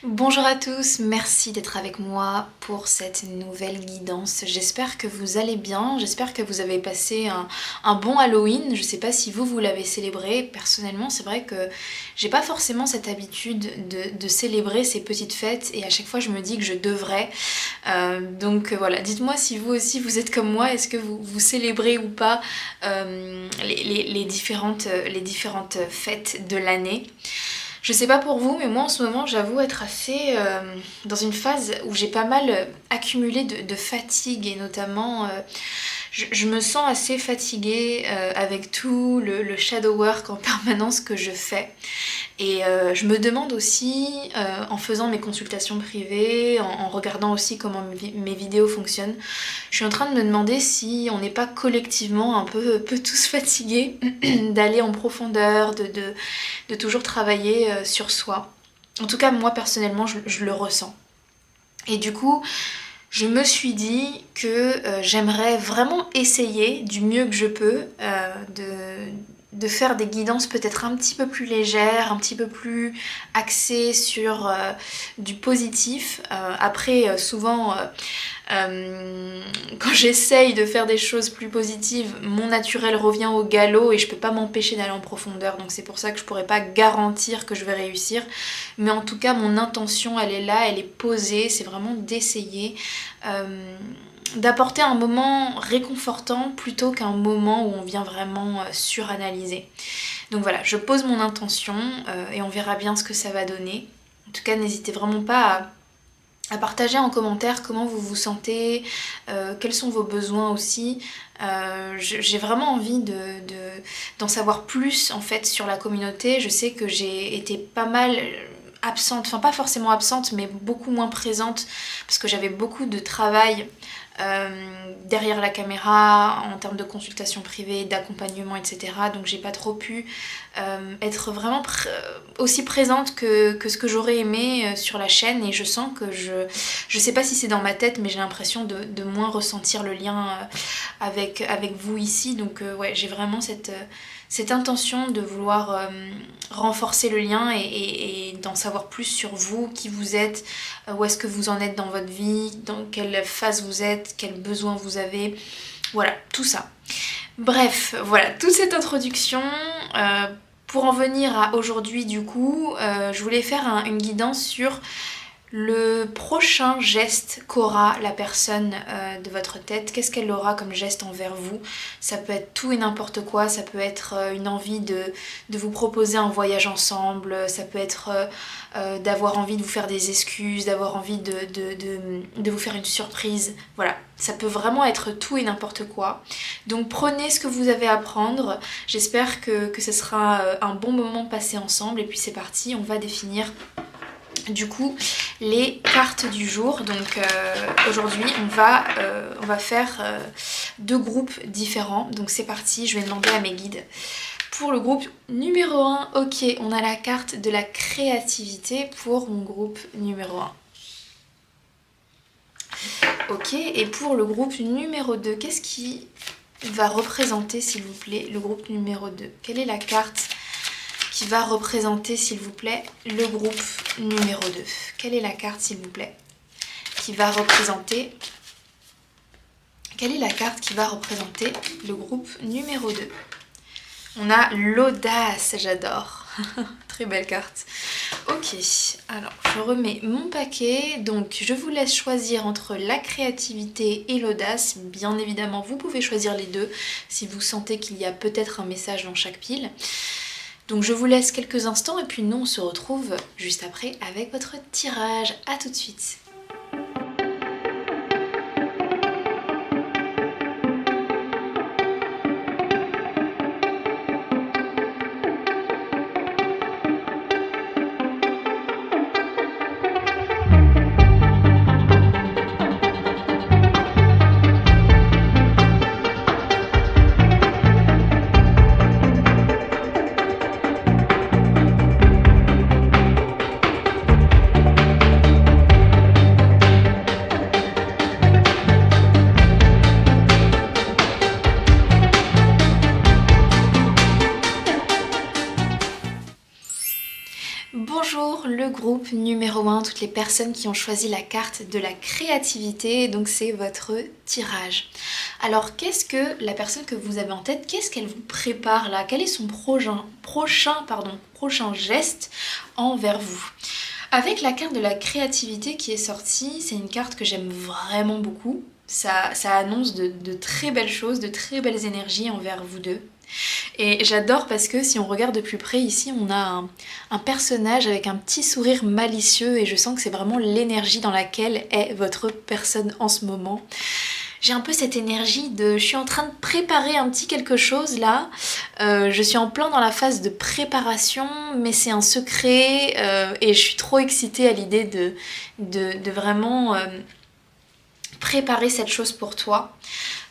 Bonjour à tous, merci d'être avec moi pour cette nouvelle guidance. J'espère que vous allez bien, j'espère que vous avez passé un bon Halloween. Je sais pas si vous l'avez célébré. Personnellement, c'est vrai que j'ai pas forcément cette habitude de célébrer ces petites fêtes et à chaque fois je me dis que je devrais. Donc voilà, dites-moi si vous aussi vous êtes comme moi, est-ce que vous célébrez ou pas les différentes fêtes de l'année. Je sais pas pour vous, mais moi en ce moment j'avoue être assez dans une phase où j'ai pas mal accumulé de fatigue et notamment je me sens assez fatiguée avec tout le shadow work en permanence que je fais. Et je me demande aussi, en faisant mes consultations privées, en regardant aussi comment mes vidéos fonctionnent, je suis en train de me demander si on n'est pas collectivement un peu tous fatigués d'aller en profondeur, de toujours travailler sur soi. En tout cas, moi personnellement, je le ressens. Et du coup, je me suis dit que j'aimerais vraiment essayer du mieux que je peux de faire des guidances peut-être un petit peu plus légères, un petit peu plus axées sur du positif. Après, souvent, quand j'essaye de faire des choses plus positives, mon naturel revient au galop et je peux pas m'empêcher d'aller en profondeur. Donc c'est pour ça que je pourrais pas garantir que je vais réussir. Mais en tout cas, mon intention, elle est là, elle est posée. C'est vraiment d'essayer d'apporter un moment réconfortant plutôt qu'un moment où on vient vraiment suranalyser. Donc voilà, je pose mon intention et on verra bien ce que ça va donner. En tout cas, n'hésitez vraiment pas à partager en commentaire comment vous vous sentez, quels sont vos besoins aussi. J'ai vraiment envie d'en savoir plus en fait sur la communauté. Je sais que j'ai été pas mal absente, enfin pas forcément absente, mais beaucoup moins présente parce que j'avais beaucoup de travail derrière la caméra en termes de consultation privée, d'accompagnement, etc. Donc j'ai pas trop pu être vraiment aussi présente que ce que j'aurais aimé sur la chaîne, et je sens que je sais pas si c'est dans ma tête, mais j'ai l'impression de moins ressentir le lien avec vous ici. Donc ouais, j'ai vraiment cette intention de vouloir renforcer le lien et d'en savoir plus sur vous, qui vous êtes, où est-ce que vous en êtes dans votre vie, dans quelle phase vous êtes, quels besoins vous avez, voilà, tout ça. Bref, voilà, toute cette introduction. Pour en venir à aujourd'hui, du coup, je voulais faire une guidance sur le prochain geste qu'aura la personne de votre tête. Qu'est-ce qu'elle aura comme geste envers vous? Ça peut être tout et n'importe quoi, ça peut être une envie de vous proposer un voyage ensemble, ça peut être d'avoir envie de vous faire des excuses, d'avoir envie de vous faire une surprise. Voilà, ça peut vraiment être tout et n'importe quoi. Donc prenez ce que vous avez à prendre. J'espère que ce sera un bon moment passé ensemble. Et puis c'est parti, on va définir du coup les cartes du jour. Donc aujourd'hui on va faire deux groupes différents. Donc c'est parti, je vais demander à mes guides. Pour le groupe numéro 1, ok, on a la carte de la créativité pour mon groupe numéro 1. Ok, et pour le groupe numéro 2, qu'est-ce qui va représenter, s'il vous plaît, le groupe numéro 2? Quelle est la carte qui va représenter, s'il vous plaît, le groupe numéro 2? Quelle est la carte, s'il vous plaît, qui va représenter... Quelle est la carte qui va représenter le groupe numéro 2? On a l'audace, j'adore. Très belle carte. Ok, alors je remets mon paquet. Donc je vous laisse choisir entre la créativité et l'audace. Bien évidemment, vous pouvez choisir les deux si vous sentez qu'il y a peut-être un message dans chaque pile. Donc je vous laisse quelques instants et puis nous on se retrouve juste après avec votre tirage. A tout de suite. groupe numéro 1, toutes les personnes qui ont choisi la carte de la créativité, donc c'est votre tirage. Alors qu'est-ce que la personne que vous avez en tête, qu'est-ce qu'elle vous prépare là? Quel est son prochain geste envers vous? Avec la carte de la créativité qui est sortie, c'est une carte que j'aime vraiment beaucoup. Ça annonce de très belles choses, de très belles énergies envers vous deux. Et j'adore parce que si on regarde de plus près ici, on a un personnage avec un petit sourire malicieux et je sens que c'est vraiment l'énergie dans laquelle est votre personne en ce moment. J'ai un peu cette énergie de je suis en train de préparer un petit quelque chose là, je suis en plein dans la phase de préparation mais c'est un secret et je suis trop excitée à l'idée de vraiment préparer cette chose pour toi.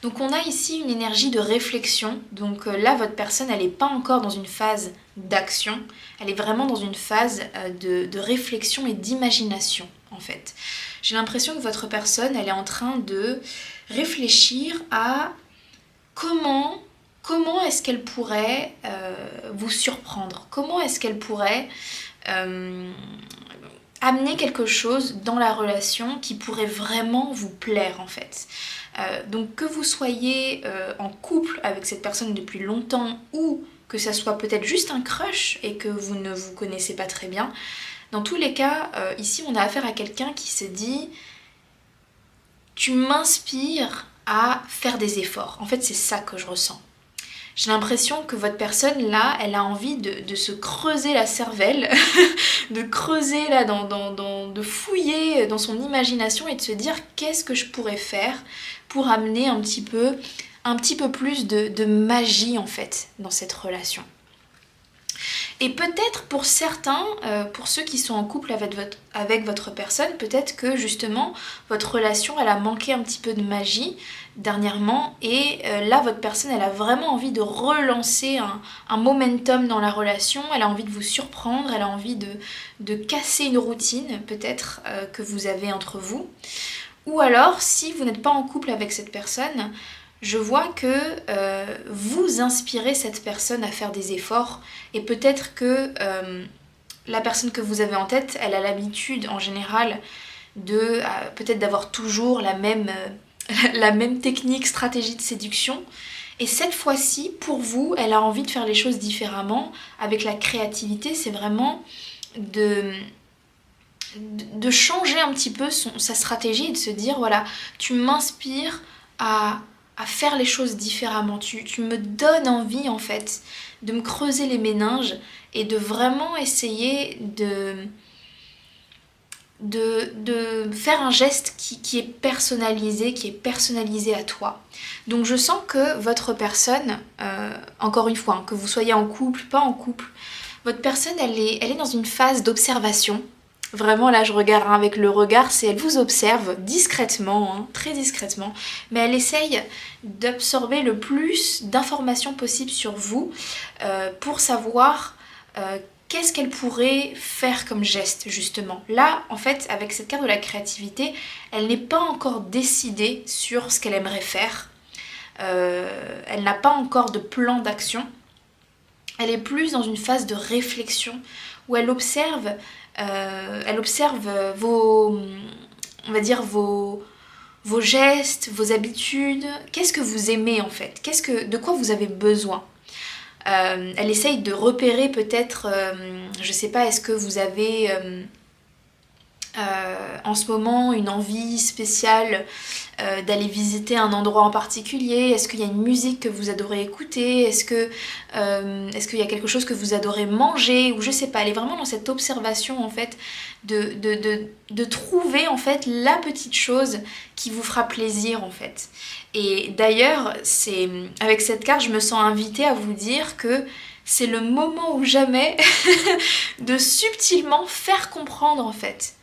Donc on a ici une énergie de réflexion, donc là votre personne elle n'est pas encore dans une phase d'action, elle est vraiment dans une phase de réflexion et d'imagination en fait. J'ai l'impression que votre personne elle est en train de réfléchir à comment est-ce qu'elle pourrait vous surprendre, comment est-ce qu'elle pourrait amener quelque chose dans la relation qui pourrait vraiment vous plaire en fait. Donc que vous soyez en couple avec cette personne depuis longtemps ou que ça soit peut-être juste un crush et que vous ne vous connaissez pas très bien, dans tous les cas, ici on a affaire à quelqu'un qui se dit « tu m'inspires à faire des efforts ». En fait c'est ça que je ressens. J'ai l'impression que votre personne là, elle a envie de se creuser la cervelle, de creuser là, de fouiller dans son imagination et de se dire qu'est-ce que je pourrais faire pour amener un petit peu plus de magie en fait dans cette relation. Et peut-être pour certains, pour ceux qui sont en couple avec votre personne, peut-être que justement votre relation elle a manqué un petit peu de magie dernièrement et là votre personne elle a vraiment envie de relancer un momentum dans la relation, elle a envie de vous surprendre, elle a envie de casser une routine peut-être que vous avez entre vous. Ou alors si vous n'êtes pas en couple avec cette personne, je vois que vous inspirez cette personne à faire des efforts et peut-être que la personne que vous avez en tête, elle a l'habitude en général de peut-être d'avoir toujours la même technique, stratégie de séduction. Et cette fois-ci, pour vous, elle a envie de faire les choses différemment. Avec la créativité, c'est vraiment de changer un petit peu sa stratégie et de se dire, voilà, tu m'inspires à faire les choses différemment. Tu me donnes envie en fait de me creuser les méninges et de vraiment essayer de faire un geste qui est personnalisé, à toi. Donc je sens que votre personne, encore une fois, hein, que vous soyez en couple, pas en couple, votre personne elle est dans une phase d'observation. Vraiment là je regarde avec le regard, elle vous observe discrètement, hein, très discrètement, mais elle essaye d'absorber le plus d'informations possibles sur vous pour savoir qu'est-ce qu'elle pourrait faire comme geste justement. Là en fait avec cette carte de la créativité, elle n'est pas encore décidée sur ce qu'elle aimerait faire, elle n'a pas encore de plan d'action, elle est plus dans une phase de réflexion où elle observe vos gestes, vos habitudes, qu'est-ce que vous aimez en fait, de quoi vous avez besoin. Elle essaye de repérer peut-être, je sais pas, est-ce que vous avez en ce moment une envie spéciale d'aller visiter un endroit en particulier? Est-ce qu'il y a une musique que vous adorez écouter? Est-ce qu'il y a quelque chose que vous adorez manger? Ou je sais pas, elle est vraiment dans cette observation en fait de trouver en fait la petite chose qui vous fera plaisir en fait. Et d'ailleurs, avec cette carte, je me sens invitée à vous dire que c'est le moment ou jamais de subtilement faire comprendre en fait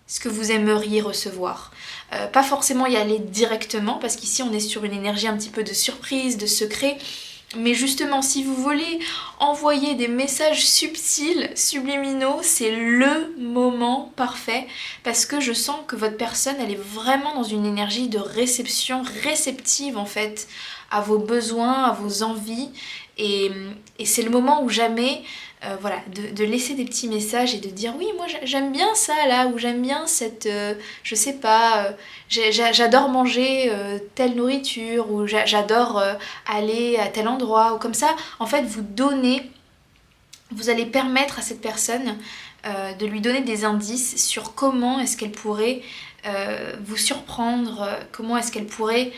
ce que vous aimeriez recevoir. Pas forcément y aller directement, parce qu'ici on est sur une énergie un petit peu de surprise, de secret, mais justement si vous voulez envoyer des messages subtils, subliminaux, c'est le moment parfait, parce que je sens que votre personne elle est vraiment dans une énergie de réception, réceptive en fait, à vos besoins, à vos envies, et c'est le moment où jamais voilà, de laisser des petits messages et de dire oui, moi j'aime bien ça là, ou j'aime bien cette, je sais pas, j'adore manger telle nourriture, ou j'adore aller à tel endroit, ou comme ça, en fait, vous allez permettre à cette personne de lui donner des indices sur comment est-ce qu'elle pourrait vous surprendre, comment est-ce qu'elle pourrait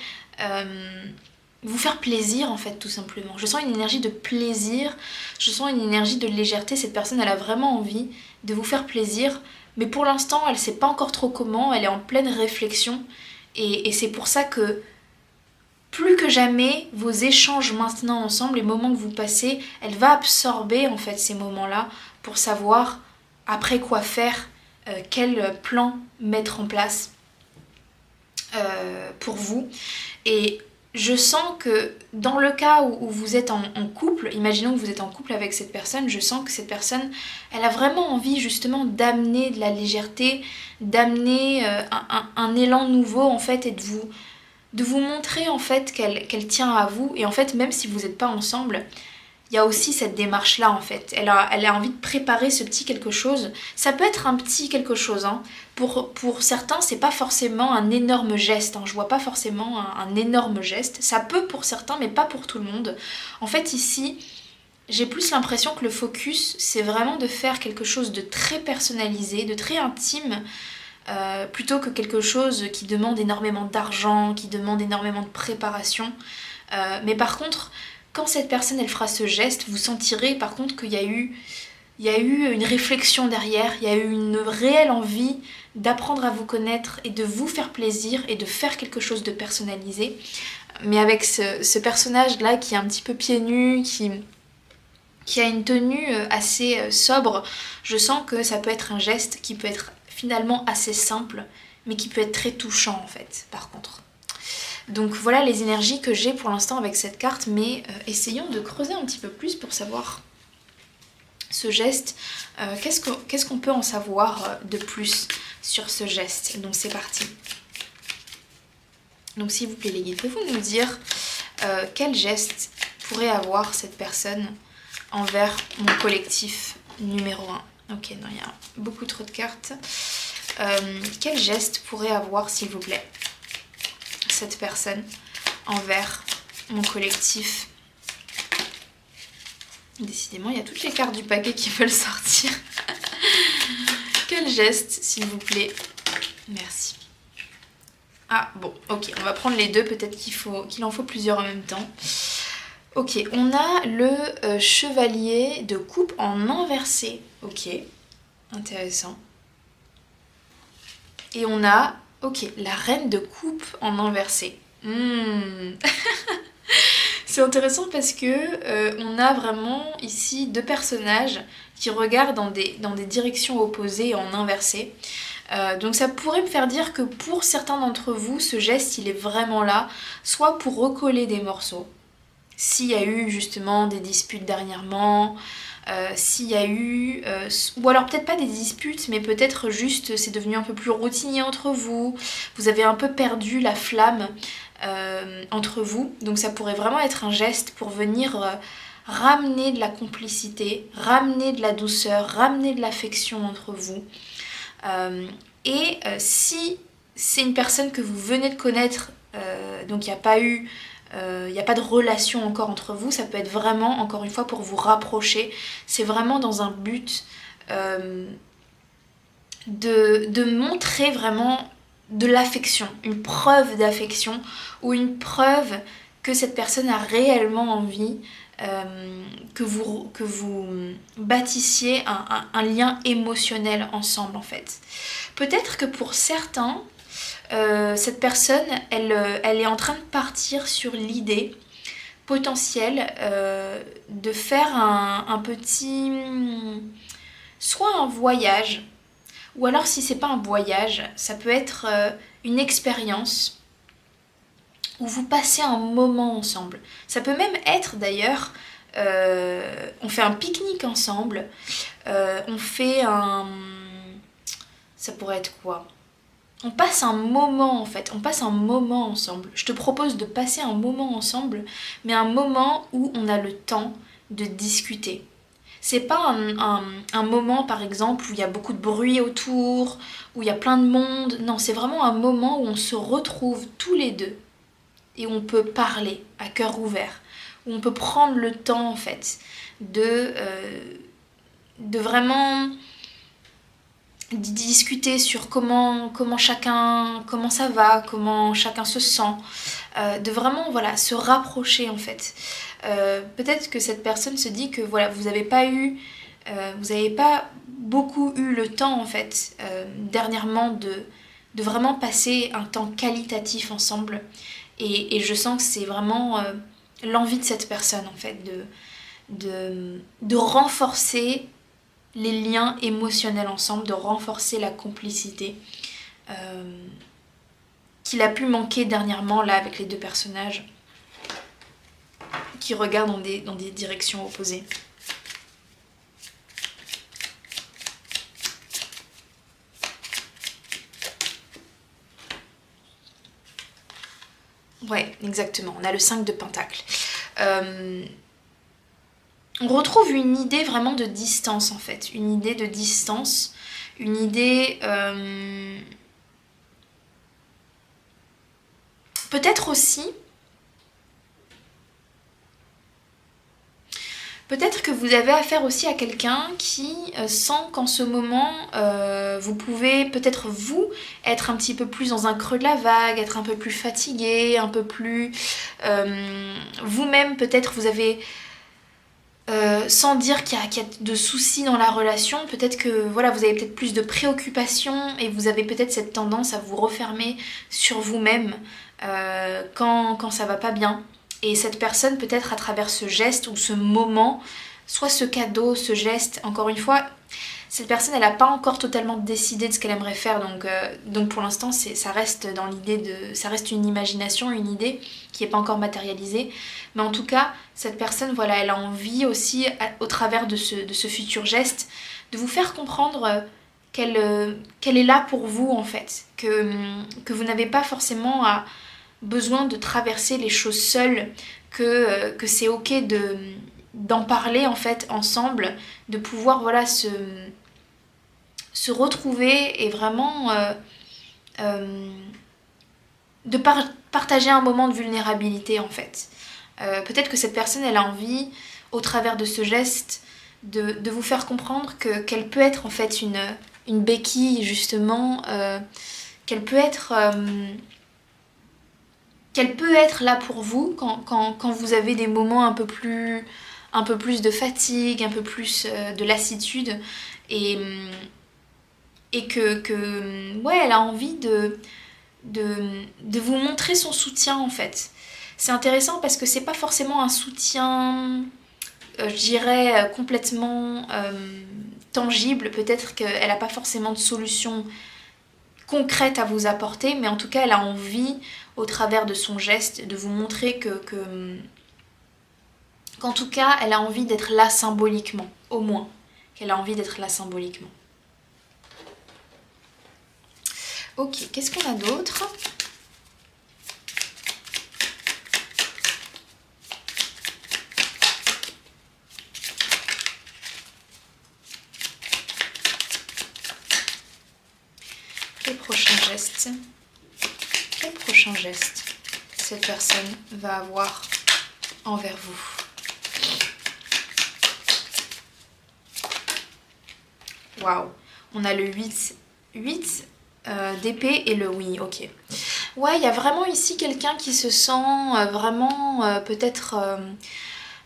vous faire plaisir en fait tout simplement. Je sens une énergie de plaisir, je sens une énergie de légèreté, cette personne elle a vraiment envie de vous faire plaisir, mais pour l'instant elle sait pas encore trop comment, elle est en pleine réflexion et c'est pour ça que plus que jamais, vos échanges maintenant ensemble, les moments que vous passez, elle va absorber en fait ces moments-là pour savoir après quoi faire, quel plan mettre en place pour vous. Et je sens que dans le cas où vous êtes en couple, imaginons que vous êtes en couple avec cette personne, je sens que cette personne, elle a vraiment envie justement d'amener de la légèreté, d'amener un élan nouveau en fait et de vous montrer en fait qu'elle tient à vous. Et en fait, même si vous n'êtes pas ensemble, il y a aussi cette démarche-là en fait. Elle a envie de préparer ce petit quelque chose. Ça peut être un petit quelque chose, hein. Pour certains, c'est pas forcément un énorme geste, hein. Je vois pas forcément un énorme geste. Ça peut pour certains, mais pas pour tout le monde. En fait, ici, j'ai plus l'impression que le focus, c'est vraiment de faire quelque chose de très personnalisé, de très intime, plutôt que quelque chose qui demande énormément d'argent, qui demande énormément de préparation. Mais par contre, quand cette personne elle fera ce geste, vous sentirez par contre qu'il y a eu une réflexion derrière, il y a eu une réelle envie d'apprendre à vous connaître et de vous faire plaisir et de faire quelque chose de personnalisé. Mais avec ce personnage-là qui est un petit peu pieds nus, qui a une tenue assez sobre, je sens que ça peut être un geste qui peut être finalement assez simple, mais qui peut être très touchant en fait, par contre. Donc voilà les énergies que j'ai pour l'instant avec cette carte, mais essayons de creuser un petit peu plus pour savoir ce geste. Qu'est-ce qu'on peut en savoir de plus sur ce geste? Donc c'est parti. Donc s'il vous plaît les guides, pouvez-vous nous dire quel geste pourrait avoir cette personne envers mon collectif numéro 1? Ok, non, il y a beaucoup trop de cartes. Quel geste pourrait avoir, s'il vous plaît, cette personne envers mon collectif? Décidément, il y a toutes les cartes du paquet qui veulent sortir. Quel geste, s'il vous plaît? Merci. Ah, bon, ok, on va prendre les deux. Peut-être qu'il en faut plusieurs en même temps. Ok, on a le chevalier de coupe en inversé. Ok, intéressant. Et on a, ok, la reine de coupe en inversé. C'est intéressant parce que on a vraiment ici deux personnages qui regardent dans des directions opposées en inversé. Donc ça pourrait me faire dire que pour certains d'entre vous, ce geste il est vraiment là, soit pour recoller des morceaux, s'il y a eu justement des disputes dernièrement, s'il y a eu, ou alors peut-être pas des disputes, mais peut-être juste c'est devenu un peu plus routinier entre vous, vous avez un peu perdu la flamme entre vous, donc ça pourrait vraiment être un geste pour venir ramener de la complicité, ramener de la douceur, ramener de l'affection entre vous. Si c'est une personne que vous venez de connaître, donc il n'y a pas eu il n'y a pas de relation encore entre vous, ça peut être vraiment, encore une fois, pour vous rapprocher. C'est vraiment dans un but de montrer vraiment de l'affection, une preuve d'affection ou une preuve que cette personne a réellement envie que vous bâtissiez un lien émotionnel ensemble en fait. Peut-être que pour certains, cette personne, elle est en train de partir sur l'idée potentielle de faire un petit... soit un voyage, ou alors si c'est pas un voyage, ça peut être une expérience où vous passez un moment ensemble. Ça peut même être d'ailleurs, on fait un pique-nique ensemble, on fait un... ça pourrait être quoi ? On passe un moment en fait, on passe un moment ensemble. Je te propose de passer un moment ensemble, mais un moment où on a le temps de discuter. C'est pas un moment par exemple où il y a beaucoup de bruit autour, où il y a plein de monde. Non, c'est vraiment un moment où on se retrouve tous les deux et où on peut parler à cœur ouvert, où on peut prendre le temps en fait de vraiment discuter sur comment ça va, comment chacun se sent, de vraiment voilà se rapprocher en fait. Peut-être que cette personne se dit que voilà vous n'avez pas beaucoup eu le temps en fait dernièrement de vraiment passer un temps qualitatif ensemble et je sens que c'est vraiment l'envie de cette personne en fait de renforcer les liens émotionnels ensemble, de renforcer la complicité qu'il a pu manquer dernièrement là avec les deux personnages qui regardent dans des directions opposées. Ouais, exactement, on a le 5 de Pentacle. On retrouve une idée vraiment de distance en fait, une idée de distance, une idée peut-être aussi, peut-être que vous avez affaire aussi à quelqu'un qui sent qu'en ce moment vous pouvez peut-être vous être un petit peu plus dans un creux de la vague, être un peu plus fatigué, un peu plus vous-même peut-être vous avez sans dire qu'il y a de soucis dans la relation, peut-être que voilà, vous avez peut-être plus de préoccupations et vous avez peut-être cette tendance à vous refermer sur vous-même quand ça va pas bien. Et cette personne, peut-être à travers ce geste ou ce moment, soit ce cadeau, ce geste, encore une fois, cette personne, elle n'a pas encore totalement décidé de ce qu'elle aimerait faire, donc pour l'instant, ça reste dans l'idée ça reste une imagination, une idée qui n'est pas encore matérialisée. Mais en tout cas, cette personne, voilà, elle a envie aussi, au travers de ce futur geste, de vous faire comprendre qu'elle est là pour vous, en fait. Que vous n'avez pas forcément besoin de traverser les choses seules, que c'est ok d'en parler, en fait, ensemble, de pouvoir, voilà, se retrouver et vraiment de partager un moment de vulnérabilité en fait. Peut-être que cette personne elle a envie au travers de ce geste de vous faire comprendre qu'elle peut être en fait une béquille justement, qu'elle peut être là pour vous quand vous avez des moments un peu plus de fatigue, un peu plus de lassitude et que ouais, elle a envie de vous montrer son soutien en fait. C'est intéressant parce que c'est pas forcément un soutien, je dirais, complètement tangible. Peut-être qu'elle n'a pas forcément de solution concrète à vous apporter, mais en tout cas, elle a envie, au travers de son geste, de vous montrer qu'en tout cas, elle a envie d'être là symboliquement, au moins. Qu'elle a envie d'être là symboliquement. Ok, qu'est-ce qu'on a d'autre ? Quel prochain geste cette personne va avoir envers vous ? Waouh, on a le 8 d'épée et le oui, ok. Ouais, il y a vraiment ici quelqu'un qui se sent vraiment peut-être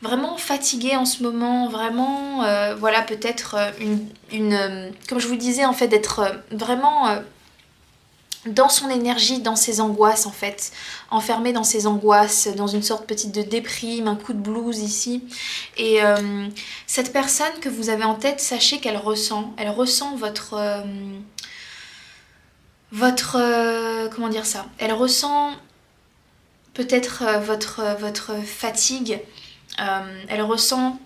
vraiment fatigué en ce moment, vraiment voilà peut-être comme je vous disais en fait d'être vraiment dans son énergie, dans ses angoisses en fait, enfermé dans ses angoisses, dans une sorte petite de déprime, un coup de blues ici. Et cette personne que vous avez en tête, sachez qu'elle ressent comment dire ça, elle ressent peut-être votre fatigue, elle ressent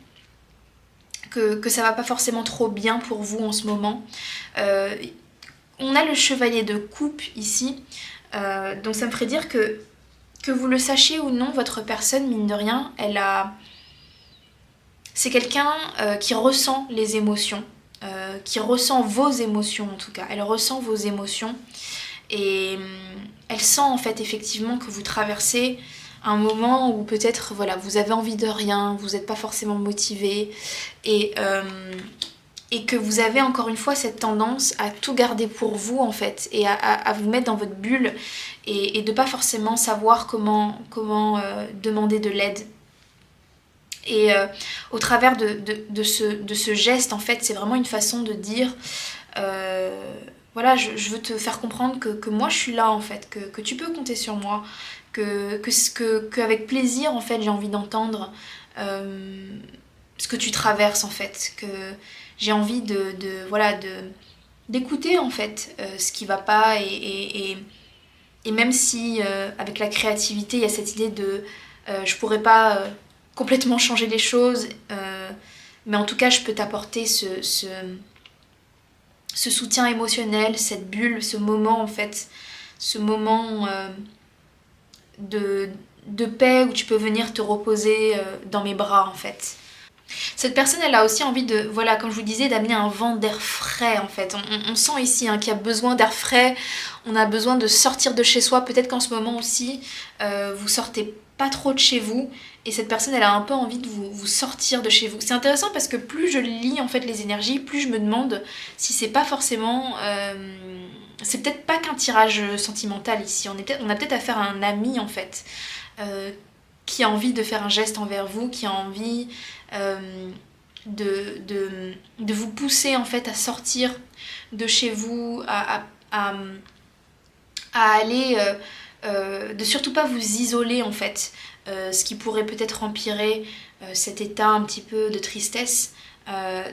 que ça va pas forcément trop bien pour vous en ce moment. On a le chevalier de coupe ici, donc ça me ferait dire que vous le sachiez ou non, votre personne, mine de rien, elle a C'est quelqu'un qui ressent les émotions, qui ressent vos émotions en tout cas. Elle ressent vos émotions et elle sent en fait effectivement que vous traversez un moment où peut-être voilà, vous avez envie de rien, vous n'êtes pas forcément motivé et que vous avez encore une fois cette tendance à tout garder pour vous en fait et à vous mettre dans votre bulle et de pas forcément savoir comment demander de l'aide. Et au travers de ce geste en fait c'est vraiment une façon de dire voilà je veux te faire comprendre que moi je suis là en fait, que tu peux compter sur moi, qu'avec plaisir en fait j'ai envie d'entendre ce que tu traverses en fait, que j'ai envie d'écouter en fait ce qui va pas et même si avec la créativité il y a cette idée de je pourrais pas complètement changer les choses mais en tout cas je peux t'apporter ce soutien émotionnel, cette bulle, ce moment en fait, ce moment de paix où tu peux venir te reposer dans mes bras en fait. Cette personne, elle a aussi envie de, voilà, comme je vous disais, d'amener un vent d'air frais en fait. On sent ici qu'il y a besoin d'air frais, on a besoin de sortir de chez soi. Peut-être qu'en ce moment aussi, vous sortez pas trop de chez vous et cette personne, elle a un peu envie de vous sortir de chez vous. C'est intéressant parce que plus je lis en fait les énergies, plus je me demande si c'est pas forcément... c'est peut-être pas qu'un tirage sentimental ici, on a peut-être affaire à un ami en fait. Qui a envie de faire un geste envers vous, qui a envie de vous pousser en fait à sortir de chez vous, à aller, de surtout pas vous isoler en fait, ce qui pourrait peut-être empirer cet état un petit peu de tristesse.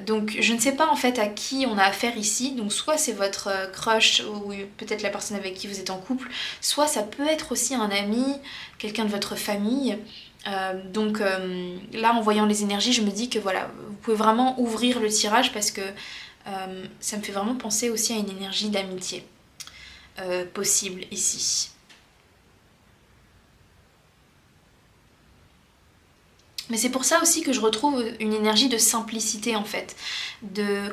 Donc je ne sais pas en fait à qui on a affaire ici, donc soit c'est votre crush ou peut-être la personne avec qui vous êtes en couple, soit ça peut être aussi un ami, quelqu'un de votre famille. Donc là en voyant les énergies je me dis que voilà, vous pouvez vraiment ouvrir le tirage parce que ça me fait vraiment penser aussi à une énergie d'amitié possible ici. Mais c'est pour ça aussi que je retrouve une énergie de simplicité en fait.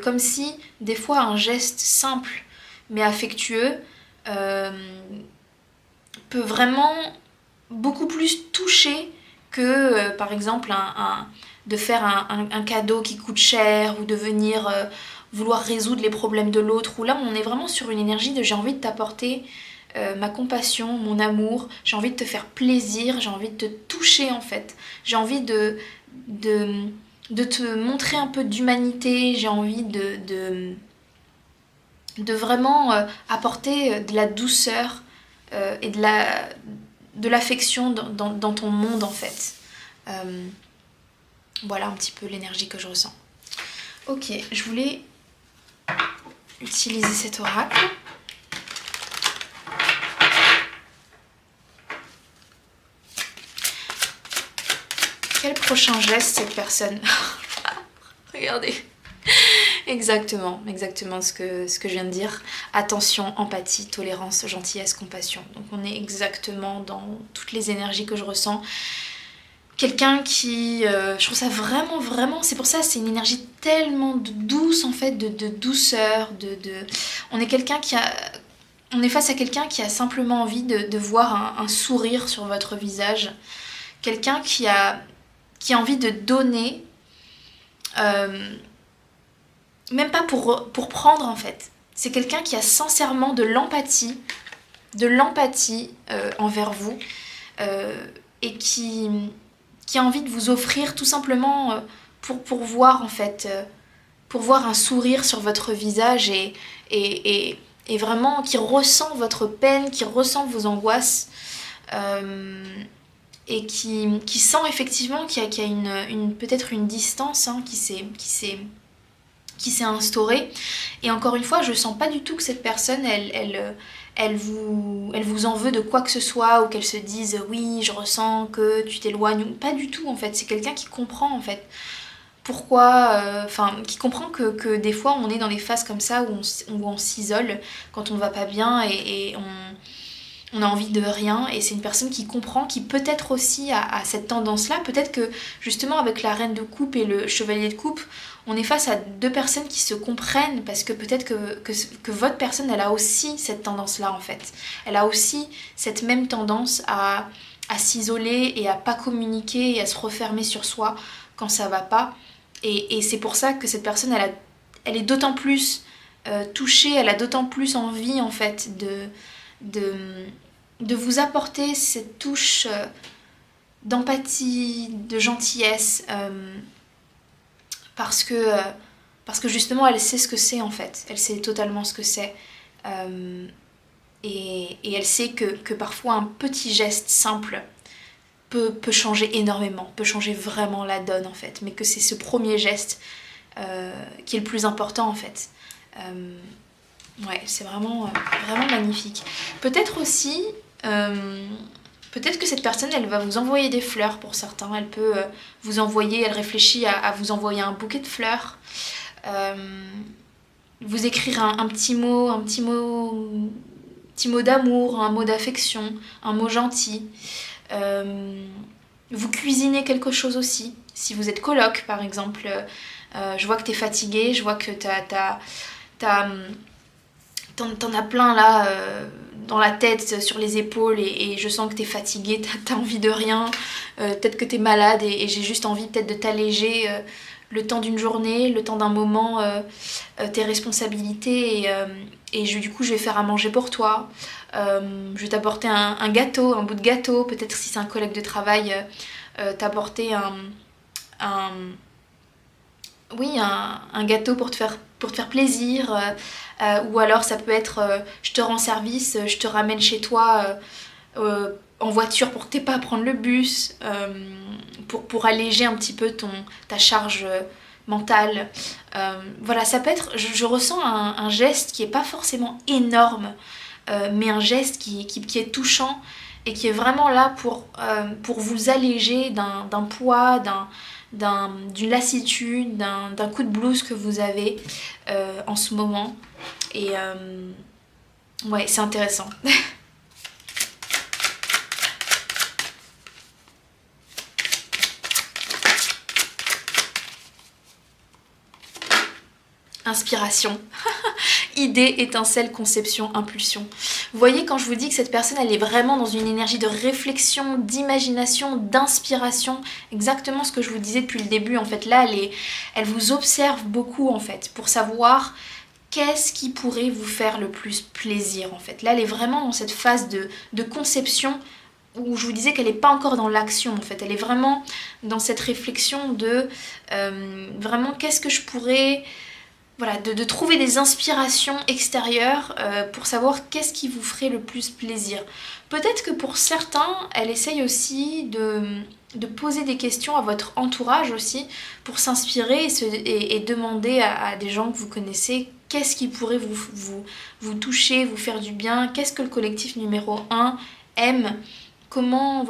Comme si des fois un geste simple mais affectueux peut vraiment beaucoup plus toucher que par exemple de faire un cadeau qui coûte cher ou de venir vouloir résoudre les problèmes de l'autre. Où là on est vraiment sur une énergie de j'ai envie de t'apporter ma compassion, mon amour, j'ai envie de te faire plaisir, j'ai envie de te toucher en fait, j'ai envie de te montrer un peu d'humanité, j'ai envie de vraiment apporter de la douceur et de l'affection dans ton monde en fait. Voilà un petit peu l'énergie que je ressens. Ok, je voulais utiliser cet oracle. Quel prochain geste cette personne regardez. Exactement ce que je viens de dire. Attention, empathie, tolérance, gentillesse, compassion. Donc on est exactement dans toutes les énergies que je ressens. Quelqu'un qui... je trouve ça vraiment... C'est pour ça, c'est une énergie tellement douce en fait, de douceur, On est quelqu'un qui a... On est face à quelqu'un qui a simplement envie de voir un sourire sur votre visage. Quelqu'un qui a envie de donner, même pas pour prendre en fait. C'est quelqu'un qui a sincèrement de l'empathie envers vous et qui a envie de vous offrir tout simplement pour voir en fait, pour voir un sourire sur votre visage et vraiment qui ressent votre peine, qui ressent vos angoisses. Et qui sent effectivement qu'il y a peut-être une distance qui s'est instaurée. Et encore une fois, je sens pas du tout que cette personne, elle vous en veut de quoi que ce soit, ou qu'elle se dise oui, je ressens que tu t'éloignes. Pas du tout en fait, c'est quelqu'un qui comprend en fait pourquoi, qui comprend que des fois on est dans des phases comme ça où on s'isole quand on va pas bien et on a envie de rien, et c'est une personne qui comprend, qui peut-être aussi a cette tendance-là. Peut-être que justement avec la reine de coupe et le chevalier de coupe, on est face à deux personnes qui se comprennent, parce que peut-être que votre personne, elle a aussi cette tendance-là en fait. Elle a aussi cette même tendance à s'isoler et à pas communiquer et à se refermer sur soi quand ça va pas. Et c'est pour ça que cette personne, elle est d'autant plus touchée, elle a d'autant plus envie en fait de vous apporter cette touche d'empathie, de gentillesse, parce que justement elle sait ce que c'est en fait, elle sait totalement ce que c'est, et elle sait que parfois un petit geste simple peut changer énormément, peut changer vraiment la donne en fait, mais que c'est ce premier geste qui est le plus important en fait. Ouais, c'est vraiment magnifique. Peut-être aussi, peut-être que cette personne, elle va vous envoyer des fleurs pour certains. Elle peut vous envoyer, elle réfléchit à vous envoyer un bouquet de fleurs, vous écrire un petit mot d'amour, un mot d'affection, un mot gentil. Vous cuisinez quelque chose aussi. Si vous êtes coloc, par exemple, je vois que t'es fatigué, je vois que t'en as plein là dans la tête, sur les épaules, et je sens que t'es fatigué, t'as envie de rien, peut-être que t'es malade et j'ai juste envie peut-être de t'alléger le temps d'une journée, le temps d'un moment, tes responsabilités, et du coup je vais faire à manger pour toi, je vais t'apporter un gâteau, un bout de gâteau, peut-être si c'est un collègue de travail, t'apporter un gâteau pour te faire plaisir, ou alors ça peut être je te rends service, je te ramène chez toi en voiture pour que t'aies pas à prendre le bus, pour alléger un petit peu ta charge mentale. Voilà, ça peut être, je ressens un geste qui est pas forcément énorme, mais un geste qui est touchant et qui est vraiment là pour vous alléger d'un poids, d'une lassitude, d'un coup de blues que vous avez en ce moment. Et ouais, c'est intéressant. Inspiration. Idée, étincelle, conception, impulsion. Vous voyez, quand je vous dis que cette personne, elle est vraiment dans une énergie de réflexion, d'imagination, d'inspiration, exactement ce que je vous disais depuis le début. En fait, là, elle vous observe beaucoup, en fait, pour savoir qu'est-ce qui pourrait vous faire le plus plaisir, en fait. Là, elle est vraiment dans cette phase de conception, où je vous disais qu'elle n'est pas encore dans l'action, en fait. Elle est vraiment dans cette réflexion de vraiment qu'est-ce que je pourrais... Voilà, de trouver des inspirations extérieures pour savoir qu'est-ce qui vous ferait le plus plaisir. Peut-être que pour certains, elle essaye aussi de poser des questions à votre entourage aussi, pour s'inspirer et demander à des gens que vous connaissez qu'est-ce qui pourrait vous toucher, vous faire du bien, qu'est-ce que le collectif numéro 1 aime, comment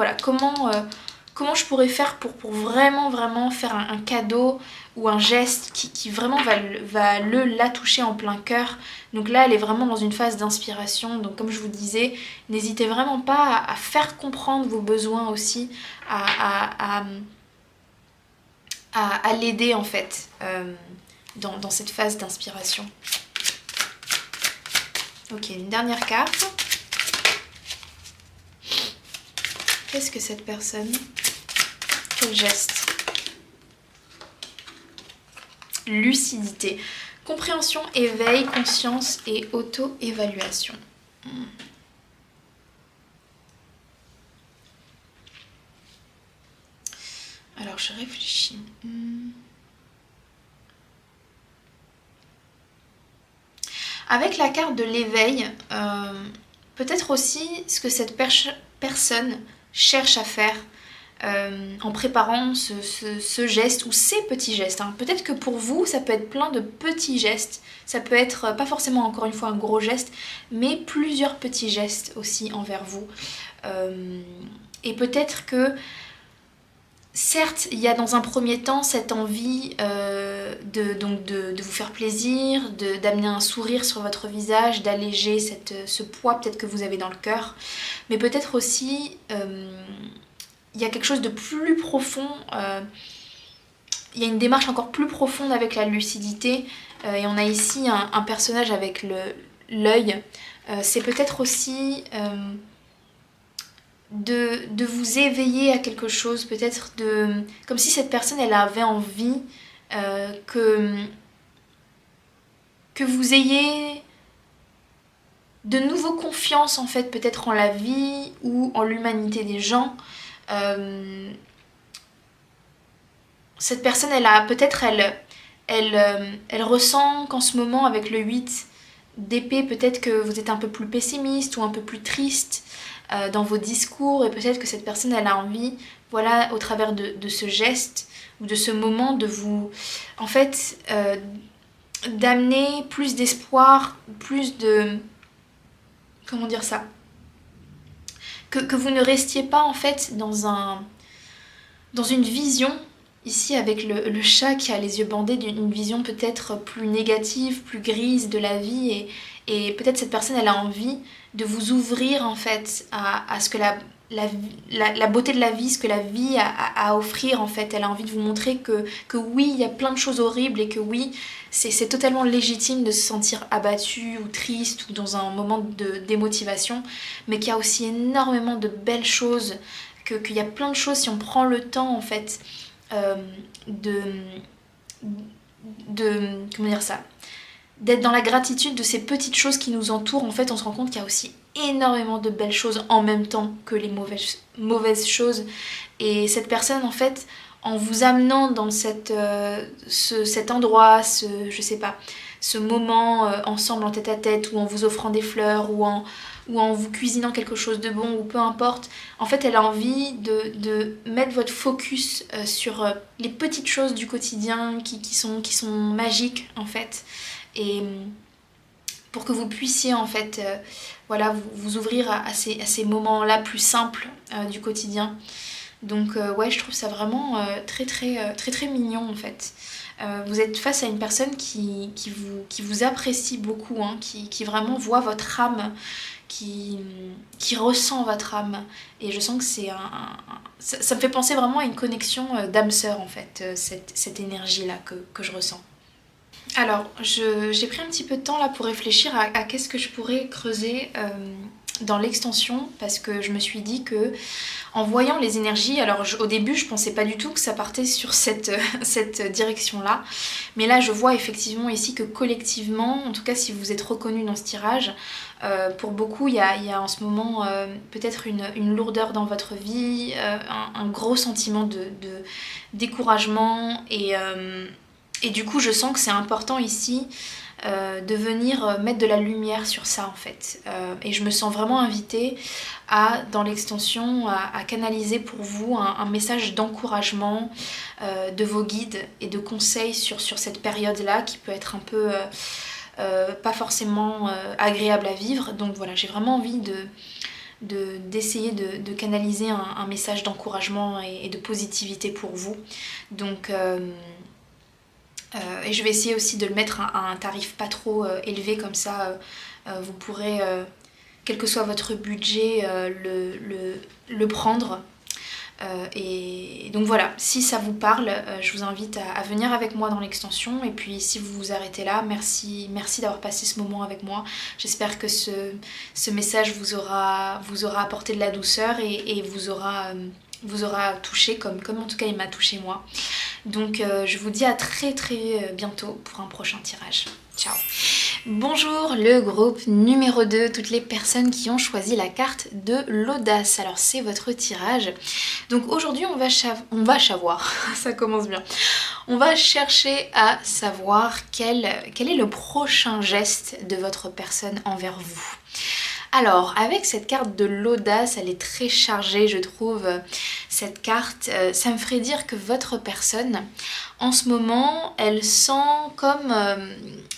je pourrais faire pour vraiment faire un cadeau ou un geste qui vraiment va la toucher en plein cœur. Donc là, elle est vraiment dans une phase d'inspiration. Donc comme je vous disais, n'hésitez vraiment pas à faire comprendre vos besoins aussi, à l'aider en fait dans cette phase d'inspiration. Ok, une dernière carte. Qu'est-ce que cette personne... Quel geste? Lucidité, compréhension, éveil, conscience et auto-évaluation. Alors je réfléchis. Avec la carte de l'éveil, peut-être aussi ce que cette personne cherche à faire en préparant ce geste ou ces petits gestes. Hein. Peut-être que pour vous, ça peut être plein de petits gestes. Ça peut être pas forcément encore une fois un gros geste, mais plusieurs petits gestes aussi envers vous. Et peut-être que certes, il y a dans un premier temps cette envie de vous faire plaisir, d'amener un sourire sur votre visage, d'alléger ce poids peut-être que vous avez dans le cœur, mais peut-être aussi il y a quelque chose de plus profond, il y a une démarche encore plus profonde avec la lucidité, et on a ici un personnage avec l'œil. C'est peut-être aussi de vous éveiller à quelque chose, peut-être comme si cette personne elle avait envie que vous ayez de nouveau confiance en fait, peut-être en la vie ou en l'humanité des gens. Cette personne elle ressent qu'en ce moment avec le 8 d'épée, peut-être que vous êtes un peu plus pessimiste ou un peu plus triste dans vos discours, et peut-être que cette personne elle a envie, voilà, au travers de ce geste ou de ce moment, de vous, en fait, d'amener plus d'espoir, plus de, comment dire ça, que vous ne restiez pas en fait dans une vision, ici avec le chat qui a les yeux bandés, d'une vision peut-être plus négative, plus grise de la vie, et peut-être cette personne elle a envie de vous ouvrir en fait à ce que la beauté de la vie, ce que la vie a à offrir en fait. Elle a envie de vous montrer que oui, il y a plein de choses horribles, et que oui, c'est totalement légitime de se sentir abattu ou triste ou dans un moment de démotivation, mais qu'il y a aussi énormément de belles choses, qu'il y a plein de choses si on prend le temps en fait de comment dire ça, d'être dans la gratitude de ces petites choses qui nous entourent. En fait on se rend compte qu'il y a aussi énormément de belles choses en même temps que les mauvaises choses, et cette personne en fait, en vous amenant dans cet endroit, je sais pas, ce moment ensemble en tête à tête, ou en vous offrant des fleurs, ou en vous cuisinant quelque chose de bon, ou peu importe, en fait elle a envie de mettre votre focus sur les petites choses du quotidien qui sont magiques en fait, et pour que vous puissiez en fait voilà, vous ouvrir à ces moments-là plus simples du quotidien. Donc ouais, je trouve ça vraiment très mignon en fait. Vous êtes face à une personne qui vous apprécie beaucoup, hein, qui vraiment voit votre âme, qui ressent votre âme. Et je sens que ça me fait penser vraiment à une connexion d'âme sœur en fait, cette énergie-là que je ressens. Alors, j'ai pris un petit peu de temps là pour réfléchir à qu'est-ce que je pourrais creuser dans l'extension, parce que je me suis dit que en voyant les énergies, alors au début je pensais pas du tout que ça partait sur cette direction-là, mais là je vois effectivement ici que collectivement, en tout cas si vous êtes reconnus dans ce tirage, pour beaucoup il y a en ce moment peut-être une lourdeur dans votre vie, un gros sentiment de découragement, et du coup je sens que c'est important ici de venir mettre de la lumière sur ça en fait. Et je me sens vraiment invitée dans l'extension, à canaliser pour vous un message d'encouragement de vos guides et de conseils sur cette période-là qui peut être un peu pas forcément agréable à vivre. Donc voilà, j'ai vraiment envie d'essayer de canaliser un message d'encouragement et de positivité pour vous. Donc et je vais essayer aussi de le mettre à un tarif pas trop élevé, comme ça vous pourrez, quel que soit votre budget, le prendre. Et donc voilà, si ça vous parle, je vous invite à venir avec moi dans l'extension. Et puis si vous vous arrêtez là, merci d'avoir passé ce moment avec moi. J'espère que ce message vous aura apporté de la douceur et vous aura touché comme en tout cas il m'a touché moi. Donc je vous dis à très bientôt pour un prochain tirage. Ciao. Bonjour le groupe numéro 2, toutes les personnes qui ont choisi la carte de l'audace. Alors c'est votre tirage. Donc aujourd'hui on va savoir, ça commence bien. On va chercher à savoir quel est le prochain geste de votre personne envers vous. Alors, avec cette carte de l'audace, elle est très chargée, je trouve, cette carte. Ça me ferait dire que votre personne, en ce moment, elle sent comme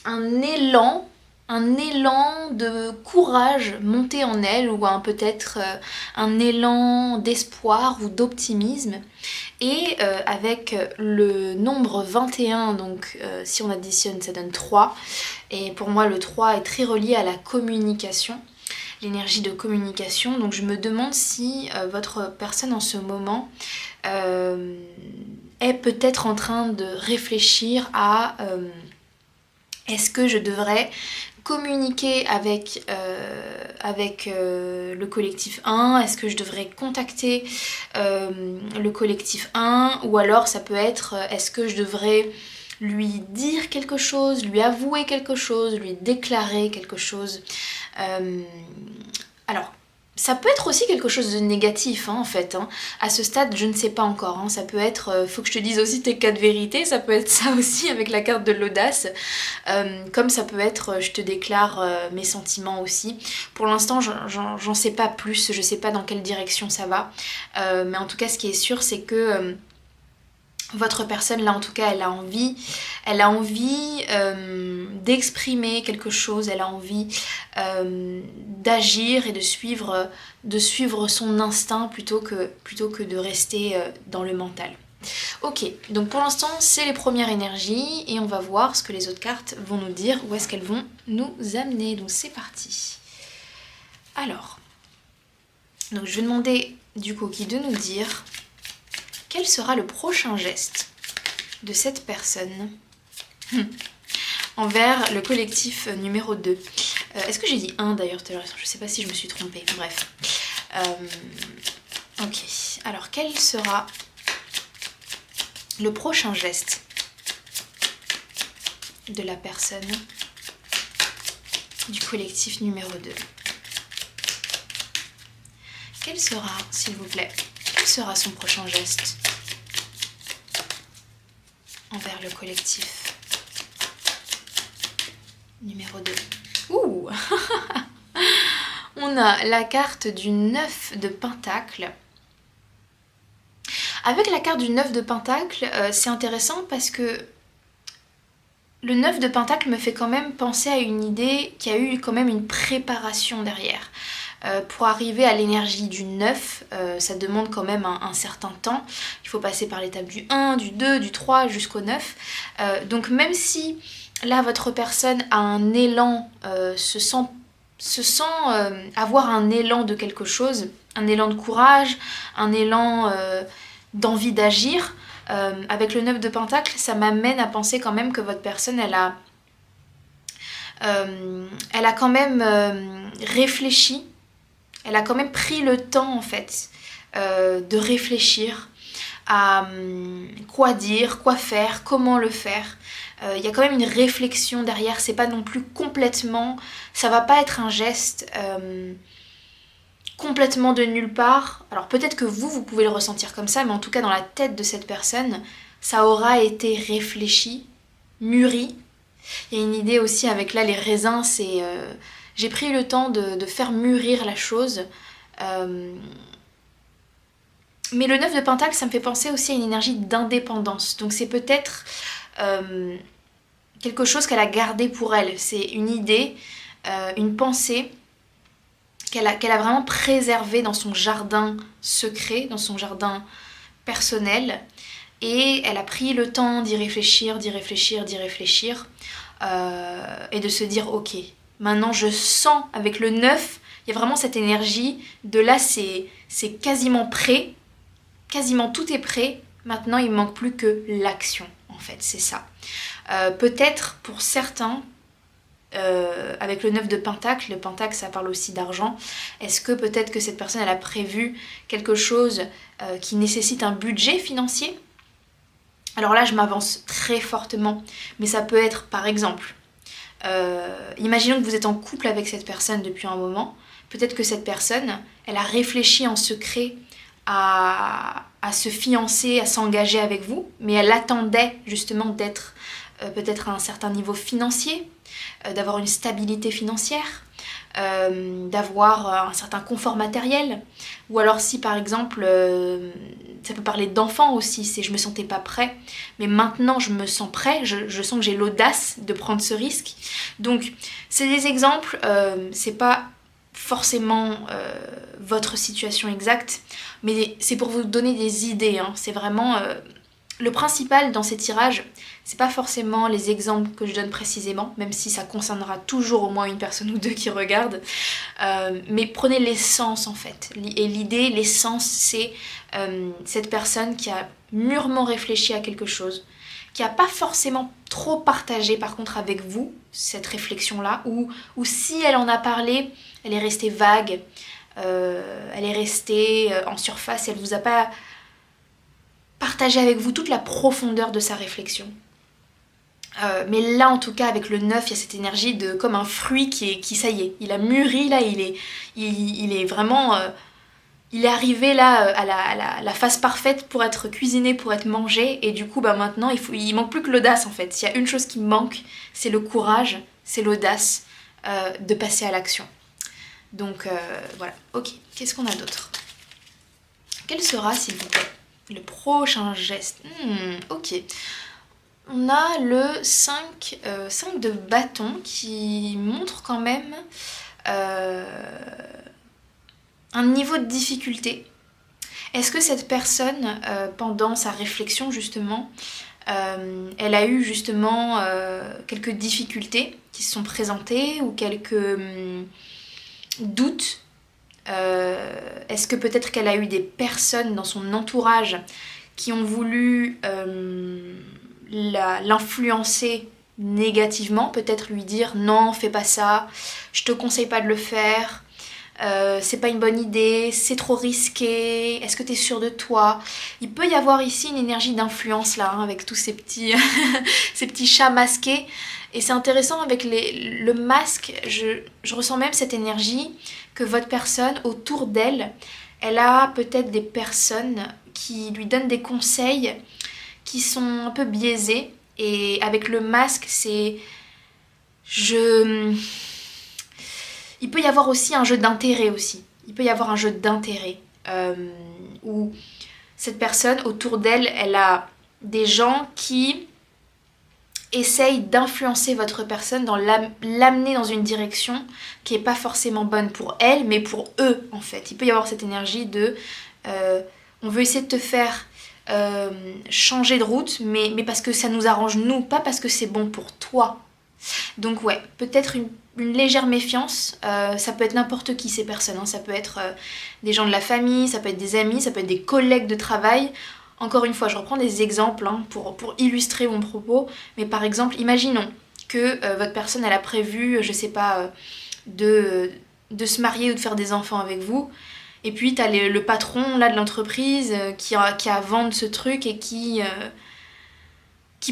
un élan un élan de courage monté en elle ou peut-être un élan d'espoir ou d'optimisme. Et avec le nombre 21, donc si on additionne ça donne 3. Et pour moi le 3 est très relié à la communication, l'énergie de communication. Donc je me demande si votre personne en ce moment est peut-être en train de réfléchir à est-ce que je devrais communiquer avec le collectif 1, est-ce que je devrais contacter le collectif 1, ou alors ça peut être est-ce que je devrais lui dire quelque chose, lui avouer quelque chose, lui déclarer quelque chose. Alors, ça peut être aussi quelque chose de négatif en fait. À ce stade, je ne sais pas encore. Ça peut être, faut que je te dise aussi tes 4 vérités, ça peut être ça aussi avec la carte de l'audace. Comme ça peut être, je te déclare mes sentiments aussi. Pour l'instant, j'en sais pas plus, je sais pas dans quelle direction ça va. Mais en tout cas, ce qui est sûr, c'est que votre personne là en tout cas elle a envie d'exprimer quelque chose, elle a envie d'agir et de suivre son instinct plutôt que de rester dans le mental. Ok, donc pour l'instant c'est les premières énergies et on va voir ce que les autres cartes vont nous dire, où est-ce qu'elles vont nous amener. Donc c'est parti. Alors, donc je vais demander du coup qui de nous dire quel sera le prochain geste de cette personne envers le collectif numéro 2. Est-ce que j'ai dit 1 d'ailleurs tout à l'heure? Je ne sais pas si je me suis trompée. Bref. Ok. Alors, quel sera le prochain geste de la personne du collectif numéro 2? Quel sera, s'il vous plaît, quel sera son prochain geste envers le collectif numéro 2? Ouh. On a la carte du 9 de Pentacle. Avec la carte du 9 de Pentacle, c'est intéressant parce que le 9 de Pentacle me fait quand même penser à une idée qui a eu quand même une préparation derrière. Pour arriver à l'énergie du 9, ça demande quand même un certain temps. Il faut passer par l'étape du 1, du 2, du 3 jusqu'au 9. Donc même si là votre personne a un élan, se sent avoir un élan de quelque chose, un élan de courage, un élan d'envie d'agir, avec le 9 de Pentacle, ça m'amène à penser quand même que votre personne, elle a quand même réfléchi. Elle a quand même pris le temps en fait de réfléchir à quoi dire, quoi faire, comment le faire. Il y a quand même une réflexion derrière, c'est pas non plus complètement, ça va pas être un geste complètement de nulle part. Alors peut-être que vous pouvez le ressentir comme ça, mais en tout cas dans la tête de cette personne, ça aura été réfléchi, mûri. Il y a une idée aussi avec là les raisins, c'est... j'ai pris le temps de faire mûrir la chose. Mais le 9 de Pentacle, ça me fait penser aussi à une énergie d'indépendance. Donc c'est peut-être quelque chose qu'elle a gardé pour elle. C'est une idée, une pensée qu'elle a vraiment préservée dans son jardin secret, dans son jardin personnel. Et elle a pris le temps d'y réfléchir, et de se dire ok, maintenant je sens avec le 9, il y a vraiment cette énergie de là c'est quasiment prêt, quasiment tout est prêt, maintenant il ne manque plus que l'action en fait, c'est ça. Peut-être pour certains, avec le 9 de Pentacle, le Pentacle ça parle aussi d'argent, est-ce que peut-être que cette personne elle a prévu quelque chose qui nécessite un budget financier? Alors là je m'avance très fortement, mais ça peut être par exemple, imaginons que vous êtes en couple avec cette personne depuis un moment, peut-être que cette personne, elle a réfléchi en secret à se fiancer, à s'engager avec vous, mais elle attendait justement d'être peut-être à un certain niveau financier, d'avoir une stabilité financière. d'avoir un certain confort matériel. Ou alors si par exemple, ça peut parler d'enfants aussi, c'est je me sentais pas prêt, mais maintenant je me sens prêt, je sens que j'ai l'audace de prendre ce risque. Donc c'est des exemples, c'est pas forcément votre situation exacte, mais c'est pour vous donner des idées, hein. C'est vraiment le principal dans ces tirages, c'est pas forcément les exemples que je donne précisément, même si ça concernera toujours au moins une personne ou deux qui regardent, mais prenez l'essence en fait. Et l'idée, l'essence, c'est cette personne qui a mûrement réfléchi à quelque chose, qui n'a pas forcément trop partagé par contre avec vous cette réflexion-là, ou si elle en a parlé, elle est restée vague, elle est restée en surface, elle ne vous a pas partagé avec vous toute la profondeur de sa réflexion. Mais là en tout cas avec le 9, il y a cette énergie de comme un fruit qui ça y est, il a mûri là, il est vraiment... il est arrivé là à la phase parfaite pour être cuisiné, pour être mangé, et du coup bah maintenant il manque plus que l'audace en fait. S'il y a une chose qui me manque, c'est le courage, c'est l'audace de passer à l'action. Donc voilà, ok, qu'est-ce qu'on a d'autre? Quel sera s'il vous plaît le prochain geste? Ok. On a le 5 de bâton qui montre quand même un niveau de difficulté. Est-ce que cette personne, pendant sa réflexion justement, elle a eu justement quelques difficultés qui se sont présentées ou quelques doutes? Est-ce que peut-être qu'elle a eu des personnes dans son entourage qui ont voulu l'influencer négativement, peut-être lui dire non, fais pas ça, je te conseille pas de le faire, c'est pas une bonne idée, c'est trop risqué, est-ce que t'es sûr de toi? Il peut y avoir ici une énergie d'influence là, hein, avec tous ces petits, ces petits chats masqués. Et c'est intéressant avec le masque, je ressens même cette énergie que votre personne, autour d'elle, elle a peut-être des personnes qui lui donnent des conseils qui sont un peu biaisés. Et avec le masque, c'est... Il peut y avoir aussi un jeu d'intérêt aussi. Il peut y avoir un jeu d'intérêt où cette personne, autour d'elle, elle a des gens qui essayent d'influencer votre personne, l'amener dans une direction qui n'est pas forcément bonne pour elle, mais pour eux en fait. Il peut y avoir cette énergie de... on veut essayer de te faire changer de route, mais parce que ça nous arrange nous, pas parce que c'est bon pour toi. Donc ouais, peut-être une légère méfiance, ça peut être n'importe qui ces personnes, hein. Ça peut être des gens de la famille, ça peut être des amis, ça peut être des collègues de travail. Encore une fois, je reprends des exemples hein, pour illustrer mon propos, mais par exemple, imaginons que votre personne elle a prévu, je sais pas, de se marier ou de faire des enfants avec vous, et puis t'as le patron là de l'entreprise qui a à vendre ce truc et qui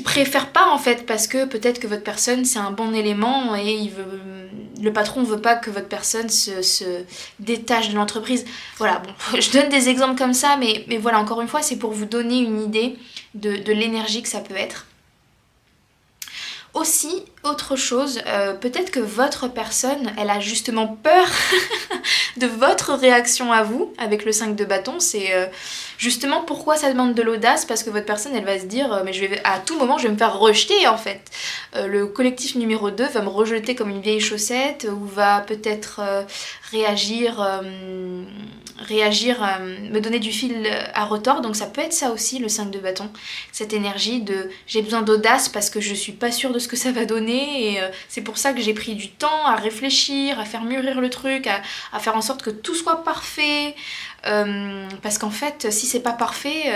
préfère pas en fait parce que peut-être que votre personne c'est un bon élément et le patron veut pas que votre personne se détache de l'entreprise. Voilà, bon, je donne des exemples comme ça, mais voilà, encore une fois, c'est pour vous donner une idée de l'énergie que ça peut être. Aussi, autre chose, peut-être que votre personne, elle a justement peur de votre réaction à vous avec le 5 de bâton. C'est justement pourquoi ça demande de l'audace, parce que votre personne, elle va se dire mais à tout moment, je vais me faire rejeter en fait. Le collectif numéro 2 va me rejeter comme une vieille chaussette ou va peut-être réagir, me donner du fil à retordre. Donc ça peut être ça aussi, le 5 de bâton. Cette énergie de j'ai besoin d'audace parce que je suis pas sûre de ce que ça va donner et c'est pour ça que j'ai pris du temps à réfléchir, à faire mûrir le truc, à faire en sorte que tout soit parfait. Parce qu'en fait, si c'est pas parfait,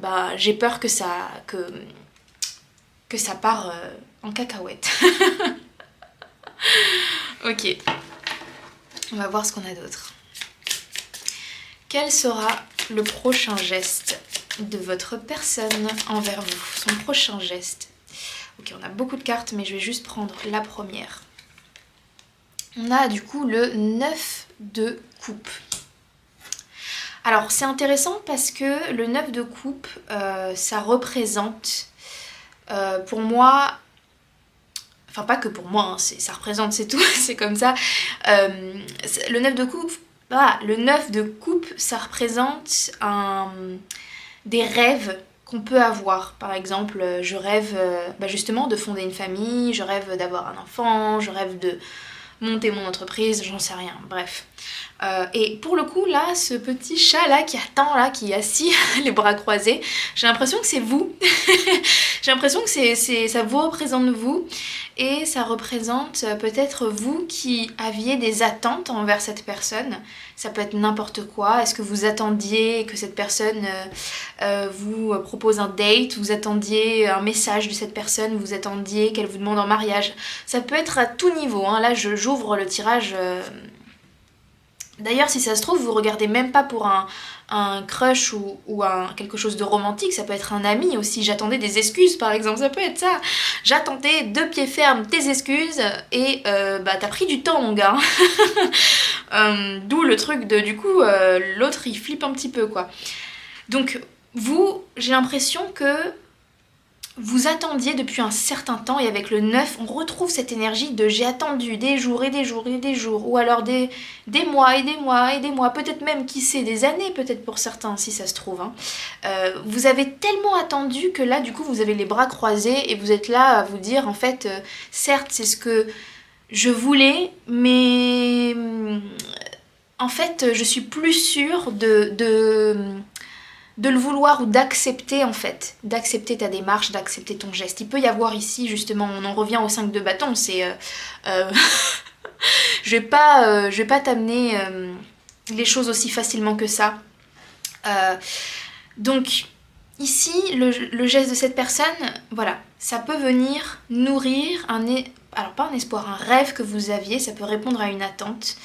bah, j'ai peur que ça part en cacahuète. Ok, on va voir ce qu'on a d'autre. Quel sera le prochain geste de votre personne envers vous? Son prochain geste. Ok, on a beaucoup de cartes, mais je vais juste prendre la première. On a du coup le 9 de coupe. Alors c'est intéressant parce que le 9 de coupe, ça représente pour moi, enfin pas que pour moi, hein, ça représente, c'est tout, c'est comme ça. Le 9 de coupe, le 9 de coupe, ça représente des rêves qu'on peut avoir. Par exemple, je rêve justement de fonder une famille, je rêve d'avoir un enfant, je rêve de monter mon entreprise, j'en sais rien, bref. Et pour le coup, là, ce petit chat là qui attend, là, qui est assis, les bras croisés, j'ai l'impression que c'est vous. J'ai l'impression que ça vous représente vous. Et ça représente peut-être vous qui aviez des attentes envers cette personne. Ça peut être n'importe quoi. Est-ce que vous attendiez que cette personne vous propose un date? Vous attendiez un message de cette personne? Vous attendiez qu'elle vous demande en mariage? Ça peut être à tout niveau, hein. Là, j'ouvre le tirage... D'ailleurs, si ça se trouve, vous regardez même pas pour un crush ou quelque chose de romantique, ça peut être un ami aussi. J'attendais des excuses, par exemple, ça peut être ça. J'attendais de pied ferme tes excuses et t'as pris du temps, mon gars. D'où le truc de, du coup, l'autre il flippe un petit peu, quoi. Donc, vous, j'ai l'impression que vous attendiez depuis un certain temps, et avec le 9, on retrouve cette énergie de j'ai attendu des jours et des jours et des jours, ou alors des mois et des mois et des mois, peut-être même, qui sait, des années peut-être pour certains, si ça se trouve. Hein. Vous avez tellement attendu que là, du coup, vous avez les bras croisés et vous êtes là à vous dire, en fait, certes, c'est ce que je voulais, mais en fait, je suis plus sûre de le vouloir ou d'accepter en fait, d'accepter ta démarche, d'accepter ton geste. Il peut y avoir ici justement, on en revient au 5 de bâton, c'est... je vais pas t'amener les choses aussi facilement que ça. Donc ici, le geste de cette personne, voilà, ça peut venir nourrir alors pas un espoir, un rêve que vous aviez, ça peut répondre à une attente,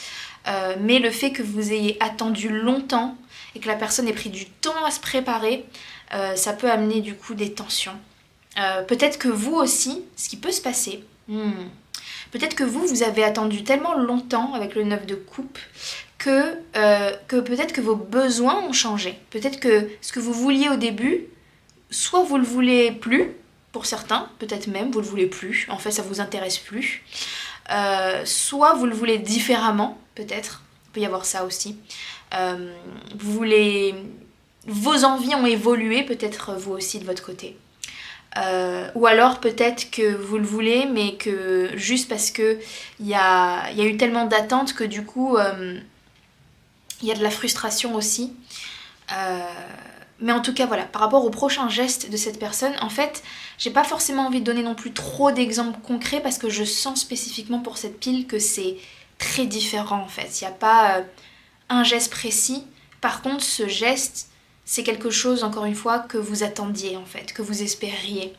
mais le fait que vous ayez attendu longtemps et que la personne ait pris du temps à se préparer, ça peut amener du coup des tensions. Peut-être que vous aussi, ce qui peut se passer, peut-être que vous avez attendu tellement longtemps avec le 9 de coupe que peut-être que vos besoins ont changé. Peut-être que ce que vous vouliez au début, soit vous le voulez plus, pour certains, peut-être même vous le voulez plus, en fait ça vous intéresse plus, soit vous le voulez différemment, peut-être, il peut y avoir ça aussi. Vos envies ont évolué, peut-être vous aussi de votre côté. Ou alors peut-être que vous le voulez, mais que juste parce que il y a eu tellement d'attentes que du coup il y a de la frustration aussi. Mais en tout cas voilà, par rapport au prochain geste de cette personne, en fait, j'ai pas forcément envie de donner non plus trop d'exemples concrets parce que je sens spécifiquement pour cette pile que c'est très différent en fait. Il n'y a pas un geste précis. Par contre, ce geste, c'est quelque chose, encore une fois, que vous attendiez en fait, que vous espériez.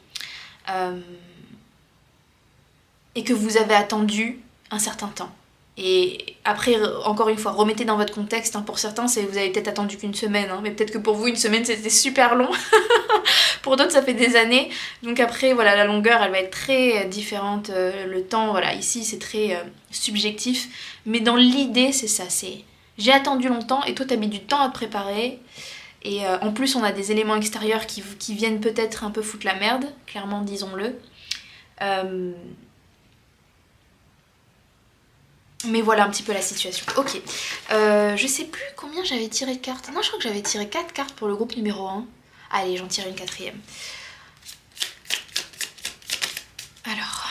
Et que vous avez attendu un certain temps. Et après, encore une fois, remettez dans votre contexte, hein, pour certains, vous avez peut-être attendu qu'une semaine, hein, mais peut-être que pour vous, une semaine, c'était super long. Pour d'autres, ça fait des années. Donc après, voilà, la longueur, elle va être très différente. Le temps, voilà, ici, c'est très subjectif. Mais dans l'idée, c'est ça, c'est... J'ai attendu longtemps et toi, t'as mis du temps à te préparer. Et en plus, on a des éléments extérieurs qui viennent peut-être un peu foutre la merde, clairement, disons-le. Mais voilà un petit peu la situation. Ok. Je sais plus combien j'avais tiré de cartes. Non, je crois que j'avais tiré 4 cartes pour le groupe numéro 1. Allez, j'en tire une quatrième. Alors,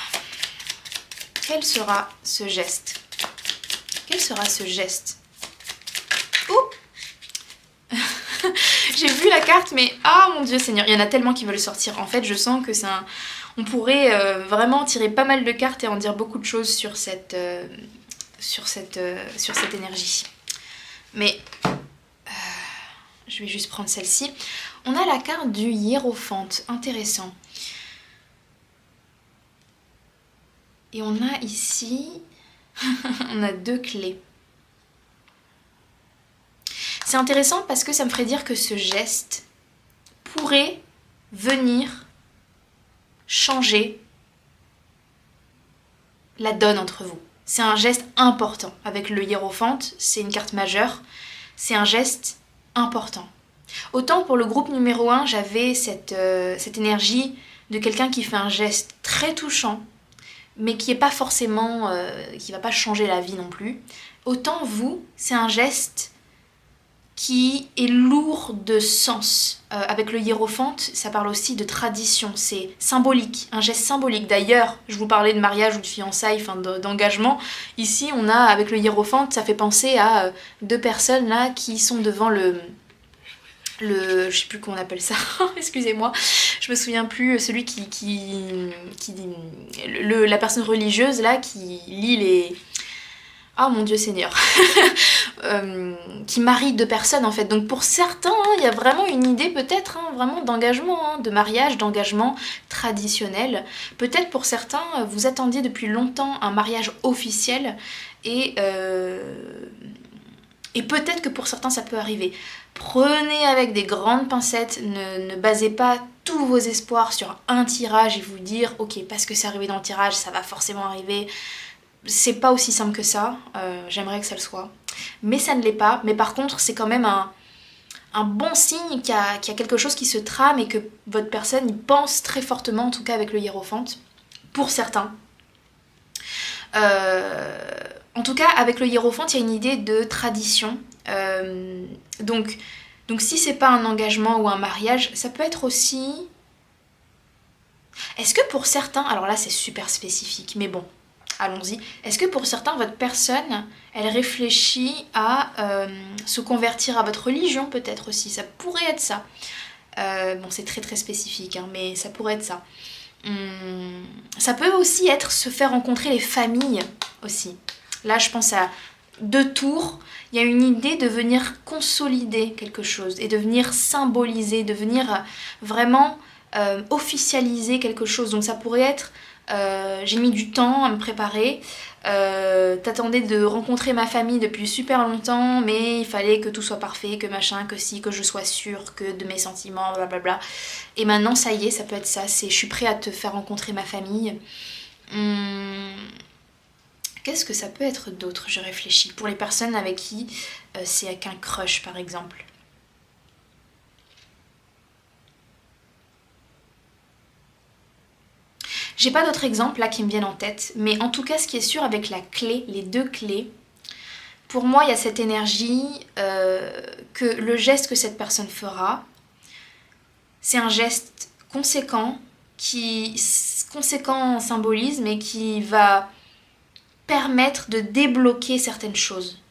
quel sera ce geste? Quel sera ce geste? Oh J'ai vu la carte, mais ah mon Dieu Seigneur, il y en a tellement qui veulent sortir. En fait, je sens que c'est un... On pourrait vraiment tirer pas mal de cartes et en dire beaucoup de choses sur cette énergie. Mais je vais juste prendre celle-ci. On a la carte du hiérophante, intéressant. Et on a ici, on a 2 clés. C'est intéressant parce que ça me ferait dire que ce geste pourrait venir changer la donne entre vous. C'est un geste important. Avec le hiérophante, c'est une carte majeure. C'est un geste important. Autant pour le groupe numéro 1, j'avais cette énergie de quelqu'un qui fait un geste très touchant, mais qui est pas forcément, qui va pas changer la vie non plus. Autant vous, c'est un geste qui est lourd de sens. Avec le hiérophante, ça parle aussi de tradition, c'est symbolique, un geste symbolique. D'ailleurs, je vous parlais de mariage ou de fiançailles, enfin d'engagement. Ici, on a, avec le hiérophante, ça fait penser à deux personnes là qui sont devant je sais plus comment on appelle ça, excusez-moi, je me souviens plus, celui la personne religieuse là qui lit les... Oh mon Dieu Seigneur, qui marie deux personnes en fait. Donc pour certains, il y a vraiment une idée peut-être vraiment d'engagement, de mariage, d'engagement traditionnel. Peut-être pour certains, vous attendiez depuis longtemps un mariage officiel et peut-être que pour certains ça peut arriver. Prenez avec des grandes pincettes, ne basez pas tous vos espoirs sur un tirage et vous dire ok parce que c'est arrivé dans le tirage ça va forcément arriver. C'est pas aussi simple que ça, j'aimerais que ça le soit. Mais ça ne l'est pas, mais par contre c'est quand même un bon signe qu'il y a quelque chose qui se trame et que votre personne y pense très fortement, en tout cas avec le hiérophante, pour certains. En tout cas avec le hiérophante il y a une idée de tradition. Donc si c'est pas un engagement ou un mariage, ça peut être aussi... Est-ce que pour certains, alors là c'est super spécifique, mais bon, allons-y. Est-ce que pour certains, votre personne, elle réfléchit à se convertir à votre religion peut-être aussi? Ça pourrait être ça. Bon, c'est très très spécifique, mais ça pourrait être ça. Ça peut aussi être se faire rencontrer les familles aussi. Là, je pense à 2 tours. Il y a une idée de venir consolider quelque chose et de venir symboliser, de venir vraiment officialiser quelque chose. Donc ça pourrait être... j'ai mis du temps à me préparer. T'attendais de rencontrer ma famille depuis super longtemps, mais il fallait que tout soit parfait, que machin, que si, que je sois sûre que de mes sentiments, blablabla. Et maintenant, ça y est, ça peut être ça. C'est je suis prêt à te faire rencontrer ma famille. Qu'est-ce que ça peut être d'autre? Je réfléchis. Pour les personnes avec qui c'est avec un crush, par exemple. J'ai pas d'autres exemples là qui me viennent en tête, mais en tout cas ce qui est sûr avec la clé, les 2 clés, pour moi il y a cette énergie que le geste que cette personne fera, c'est un geste conséquent, conséquent en symbolisme et qui va permettre de débloquer certaines choses,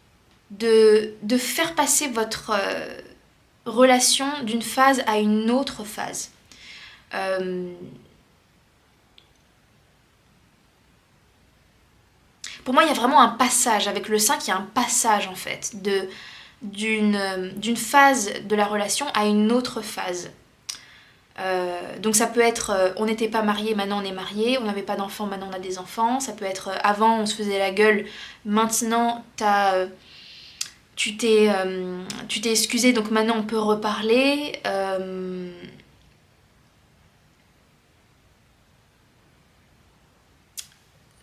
de faire passer votre relation d'une phase à une autre phase. Pour moi, il y a vraiment un passage. Avec le 5, il y a un passage, en fait, d'une phase de la relation à une autre phase. Donc ça peut être, on n'était pas mariés, maintenant on est mariés, on n'avait pas d'enfants, maintenant on a des enfants. Ça peut être, avant on se faisait la gueule, maintenant tu t'es excusé, donc maintenant on peut reparler.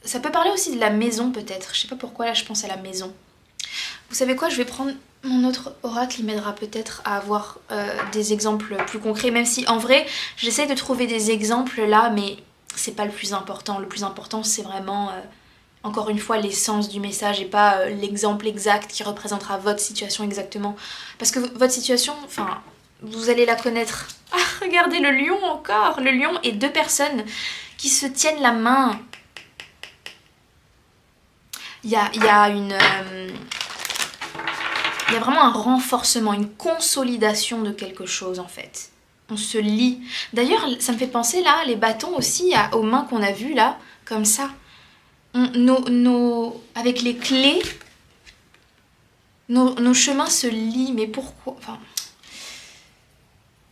Ça peut parler aussi de la maison peut-être. Je sais pas pourquoi là je pense à la maison. Vous savez quoi, je vais prendre mon autre oracle, il m'aidera peut-être à avoir des exemples plus concrets. Même si en vrai, j'essaie de trouver des exemples là, mais c'est pas le plus important. Le plus important c'est vraiment, encore une fois, l'essence du message et pas l'exemple exact qui représentera votre situation exactement. Parce que votre situation, enfin, vous allez la connaître. Ah, regardez le lion encore. Le lion et 2 personnes qui se tiennent la main. Il y a vraiment un renforcement, une consolidation de quelque chose en fait. On se lie. D'ailleurs, ça me fait penser là, les bâtons aussi, aux mains qu'on a vues là, comme ça. Avec les clés, nos chemins se lient. Mais pourquoi? Enfin,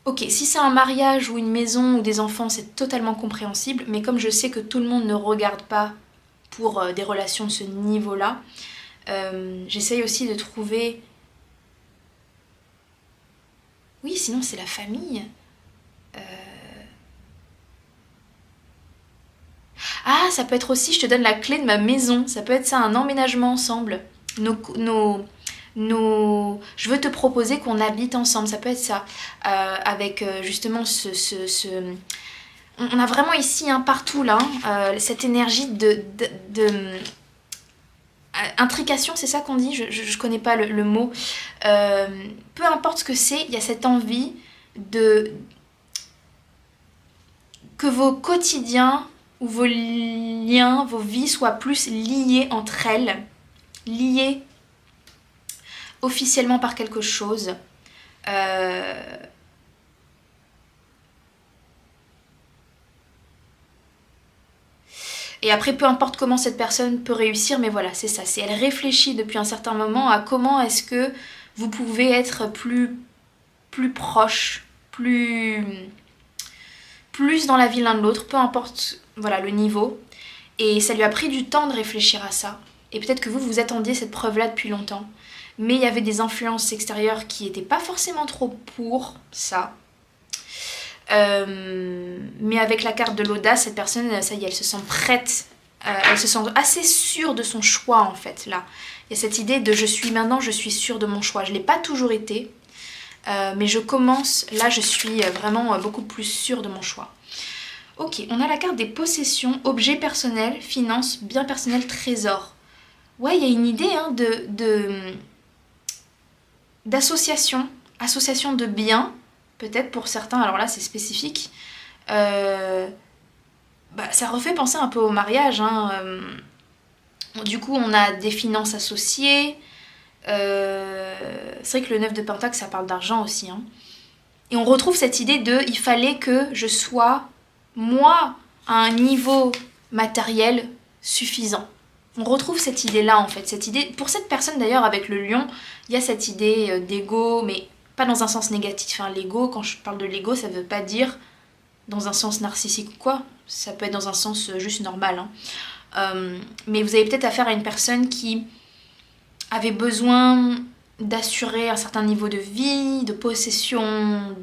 ok, si c'est un mariage ou une maison ou des enfants, c'est totalement compréhensible. Mais comme je sais que tout le monde ne regarde pas pour des relations de ce niveau-là, j'essaye aussi de trouver... Oui, sinon c'est la famille. Ah, ça peut être aussi, je te donne la clé de ma maison. Ça peut être ça, un emménagement ensemble. Je veux te proposer qu'on habite ensemble. Ça peut être ça. Avec justement On a vraiment ici, hein, partout là, cette énergie de intrication, c'est ça qu'on dit, je connais pas le mot. Peu importe ce que c'est, il y a cette envie de que vos quotidiens ou vos liens, vos vies soient plus liés entre elles, liés officiellement par quelque chose. Et après, peu importe comment cette personne peut réussir, mais voilà, c'est ça. C'est elle réfléchit depuis un certain moment à comment est-ce que vous pouvez être plus proche, plus dans la vie l'un de l'autre, peu importe voilà, le niveau. Et ça lui a pris du temps de réfléchir à ça. Et peut-être que vous attendiez cette preuve-là depuis longtemps. Mais il y avait des influences extérieures qui n'étaient pas forcément trop pour ça. Mais avec la carte de l'audace, cette personne, ça y est, elle se sent prête. Elle se sent assez sûre de son choix, en fait, là. Il y a cette idée de je suis sûre de mon choix. Je ne l'ai pas toujours été. Mais je commence, là je suis vraiment beaucoup plus sûre de mon choix. Ok, on a la carte des possessions, objets personnels, finances, biens personnels, trésors. Ouais, il y a une idée hein, d'association, association de biens, peut-être pour certains, alors là c'est spécifique. Ça refait penser un peu au mariage. Hein. Du coup, on a des finances associées. C'est vrai que le 9 de Pentacle, ça parle d'argent aussi. Hein. Et on retrouve cette idée de il fallait que je sois, moi, à un niveau matériel suffisant. On retrouve cette idée-là, en fait. Cette idée, pour cette personne, d'ailleurs, avec le lion, il y a cette idée d'ego, mais pas dans un sens négatif. Hein. L'ego, quand je parle de l'ego, ça veut pas dire dans un sens narcissique ou quoi. Ça peut être dans un sens juste normal. Hein. Mais vous avez peut-être affaire à une personne qui avait besoin d'assurer un certain niveau de vie, de possession,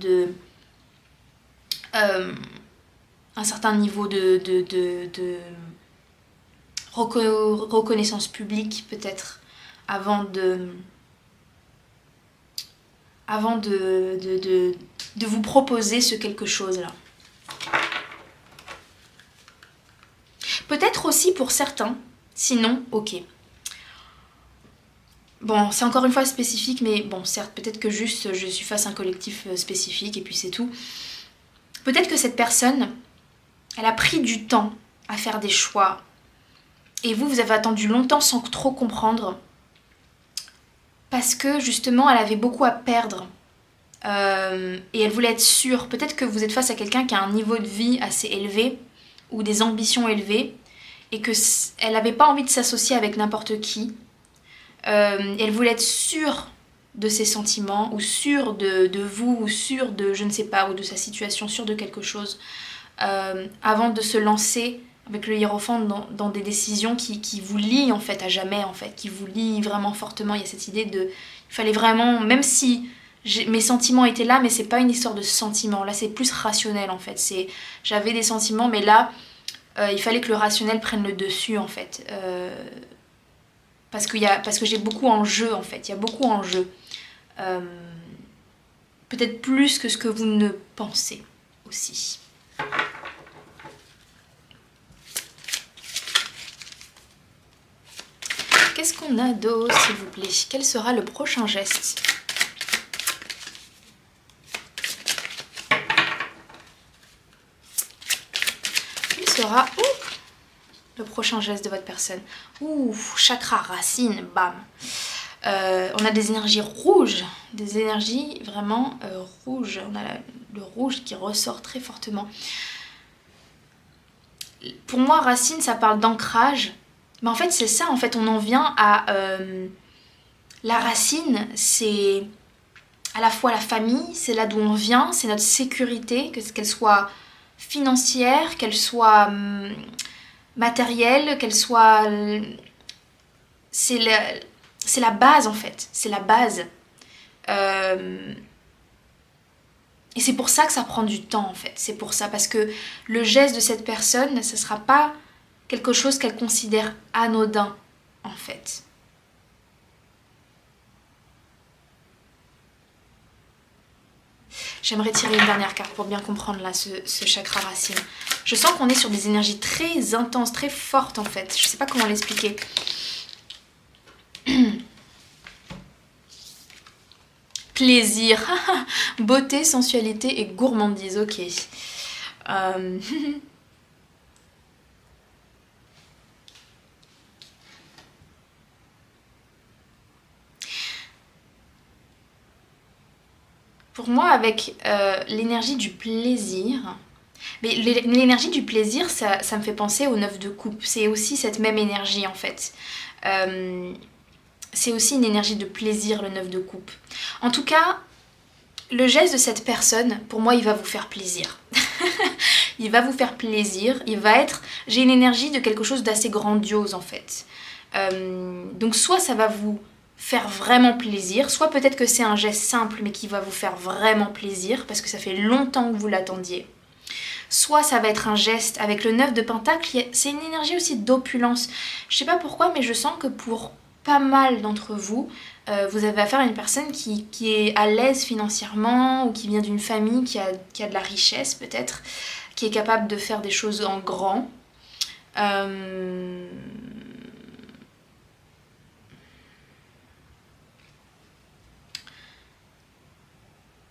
un certain niveau de reconnaissance publique peut-être avant de vous proposer ce quelque chose là. Peut-être aussi pour certains, sinon ok. Bon, c'est encore une fois spécifique, mais bon, certes, peut-être que juste je suis face à un collectif spécifique et puis c'est tout. Peut-être que cette personne, elle a pris du temps à faire des choix et vous avez attendu longtemps sans trop comprendre parce que justement, elle avait beaucoup à perdre et elle voulait être sûre. Peut-être que vous êtes face à quelqu'un qui a un niveau de vie assez élevé ou des ambitions élevées et qu'elle n'avait pas envie de s'associer avec n'importe qui. Elle voulait être sûre de ses sentiments ou sûre de vous ou sûre de je ne sais pas ou de sa situation, sûre de quelque chose avant de se lancer avec le hiérophant dans des décisions qui vous lient en fait à jamais en fait, qui vous lient vraiment fortement. Il y a cette idée de il fallait vraiment, même si mes sentiments étaient là, mais c'est pas une histoire de sentiments, là c'est plus rationnel en fait. J'avais des sentiments mais là il fallait que le rationnel prenne le dessus en fait. Parce que j'ai beaucoup en jeu en fait, il y a beaucoup en jeu. Peut-être plus que ce que vous ne pensez aussi. Qu'est-ce qu'on a d'autre s'il vous plaît? Quel sera le prochain geste? Quel sera... le prochain geste de votre personne? Chakra, racine, bam. On a des énergies rouges, des énergies vraiment rouges. On a le rouge qui ressort très fortement. Pour moi, racine, ça parle d'ancrage. Mais en fait, c'est ça. En fait, on en vient à... la racine, c'est à la fois la famille, c'est là d'où on vient, c'est notre sécurité, qu'elle soit financière, qu'elle soit... matérielle, qu'elle soit... C'est la base en fait, c'est la base. Et c'est pour ça que ça prend du temps en fait, c'est pour ça, parce que le geste de cette personne, ce ne sera pas quelque chose qu'elle considère anodin en fait. J'aimerais tirer une dernière carte pour bien comprendre là ce chakra racine. Je sens qu'on est sur des énergies très intenses, très fortes en fait. Je sais pas comment l'expliquer. Plaisir, beauté, sensualité et gourmandise, ok. Pour moi, avec l'énergie du plaisir, mais l'énergie du plaisir, ça me fait penser au 9 de coupe. C'est aussi cette même énergie en fait. C'est aussi une énergie de plaisir, le 9 de coupe. En tout cas, le geste de cette personne, pour moi, il va vous faire plaisir. Il va vous faire plaisir, il va être... J'ai une énergie de quelque chose d'assez grandiose en fait. Donc soit ça va vous faire vraiment plaisir, soit peut-être que c'est un geste simple mais qui va vous faire vraiment plaisir parce que ça fait longtemps que vous l'attendiez. Soit ça va être un geste avec le 9 de Pentacle, c'est une énergie aussi d'opulence. Je sais pas pourquoi, mais je sens que pour pas mal d'entre vous, vous avez affaire à une personne qui est à l'aise financièrement ou qui vient d'une famille qui a de la richesse peut-être, qui est capable de faire des choses en grand.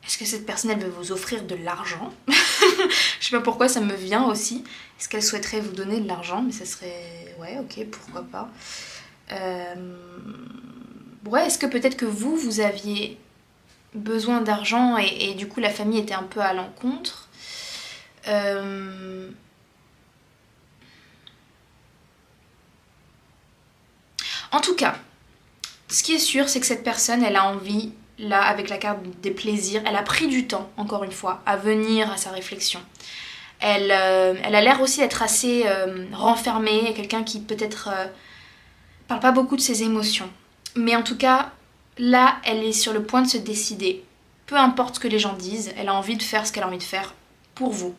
Est-ce que cette personne, elle veut vous offrir de l'argent? Je sais pas pourquoi ça me vient aussi. Est-ce qu'elle souhaiterait vous donner de l'argent? Mais ça serait... Ouais, ok, pourquoi pas. Ouais, est-ce que peut-être que vous aviez besoin d'argent et du coup la famille était un peu à l'encontre? En tout cas, ce qui est sûr, c'est que cette personne, elle a envie, là, avec la carte des plaisirs, elle a pris du temps, encore une fois, à venir à sa réflexion. Elle a l'air aussi d'être assez renfermée, quelqu'un qui peut-être parle pas beaucoup de ses émotions. Mais en tout cas, là, elle est sur le point de se décider. Peu importe ce que les gens disent, elle a envie de faire ce qu'elle a envie de faire pour vous.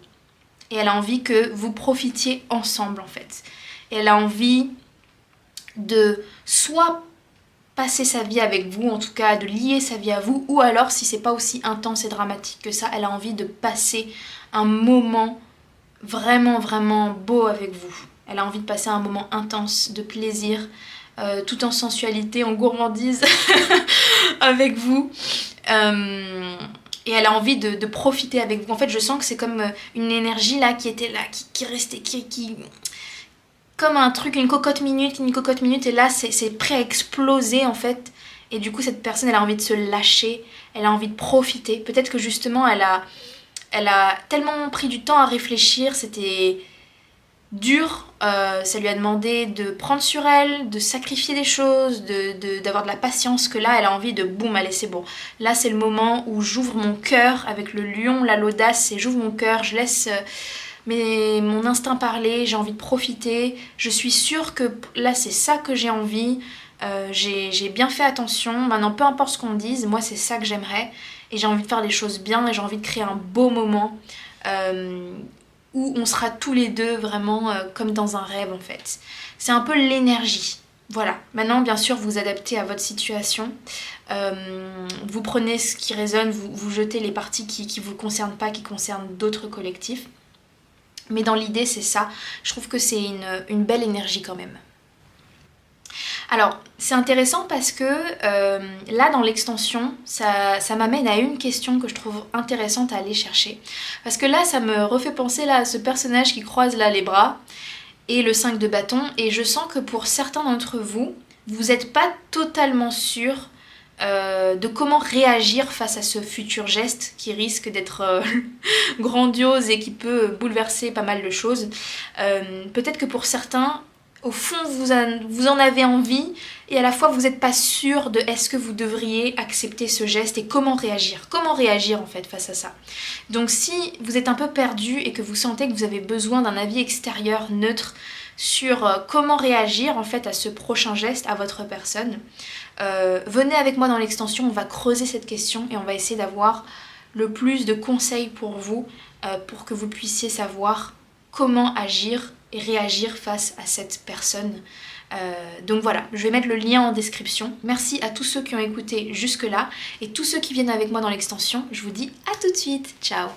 Et elle a envie que vous profitiez ensemble, en fait. Et elle a envie de soit passer sa vie avec vous, en tout cas de lier sa vie à vous, ou alors si c'est pas aussi intense et dramatique que ça, elle a envie de passer un moment vraiment vraiment beau avec vous. Elle a envie de passer un moment intense de plaisir, tout en sensualité, en gourmandise avec vous. Et elle a envie de profiter avec vous. En fait, je sens que c'est comme une énergie là qui était là, qui restait, qui comme un truc, une cocotte minute, et là c'est prêt à exploser en fait. Et du coup cette personne elle a envie de se lâcher, elle a envie de profiter. Peut-être que justement elle a tellement pris du temps à réfléchir, c'était dur, ça lui a demandé de prendre sur elle, de sacrifier des choses, d'avoir de la patience, que là elle a envie de boum, allez c'est bon. Là c'est le moment où j'ouvre mon cœur avec le lion, là l'audace, et j'ouvre mon cœur, je laisse... mais mon instinct parler, j'ai envie de profiter, je suis sûre que là c'est ça que j'ai envie, j'ai bien fait attention, maintenant peu importe ce qu'on me dise, moi c'est ça que j'aimerais, et j'ai envie de faire les choses bien, et j'ai envie de créer un beau moment où on sera tous les deux vraiment comme dans un rêve en fait. C'est un peu l'énergie. Voilà, maintenant bien sûr vous adaptez à votre situation, vous prenez ce qui résonne, vous jetez les parties qui ne vous concernent pas, qui concernent d'autres collectifs. Mais dans l'idée, c'est ça. Je trouve que c'est une belle énergie quand même. Alors, c'est intéressant parce que là, dans l'extension, ça m'amène à une question que je trouve intéressante à aller chercher. Parce que là, ça me refait penser là, à ce personnage qui croise là les bras et le 5 de bâton. Et je sens que pour certains d'entre vous, vous n'êtes pas totalement sûr de comment réagir face à ce futur geste qui risque d'être grandiose et qui peut bouleverser pas mal de choses. Peut-être que pour certains, au fond, vous en avez envie et à la fois vous n'êtes pas sûr de est-ce que vous devriez accepter ce geste et comment réagir. Comment réagir en fait face à ça. Donc si vous êtes un peu perdu et que vous sentez que vous avez besoin d'un avis extérieur neutre sur comment réagir en fait à ce prochain geste, à votre personne, venez avec moi dans l'extension, on va creuser cette question et on va essayer d'avoir le plus de conseils pour vous, pour que vous puissiez savoir comment agir et réagir face à cette personne. Donc voilà, je vais mettre le lien en description. Merci à tous ceux qui ont écouté jusque là et tous ceux qui viennent avec moi dans l'extension. Je vous dis à tout de suite, ciao.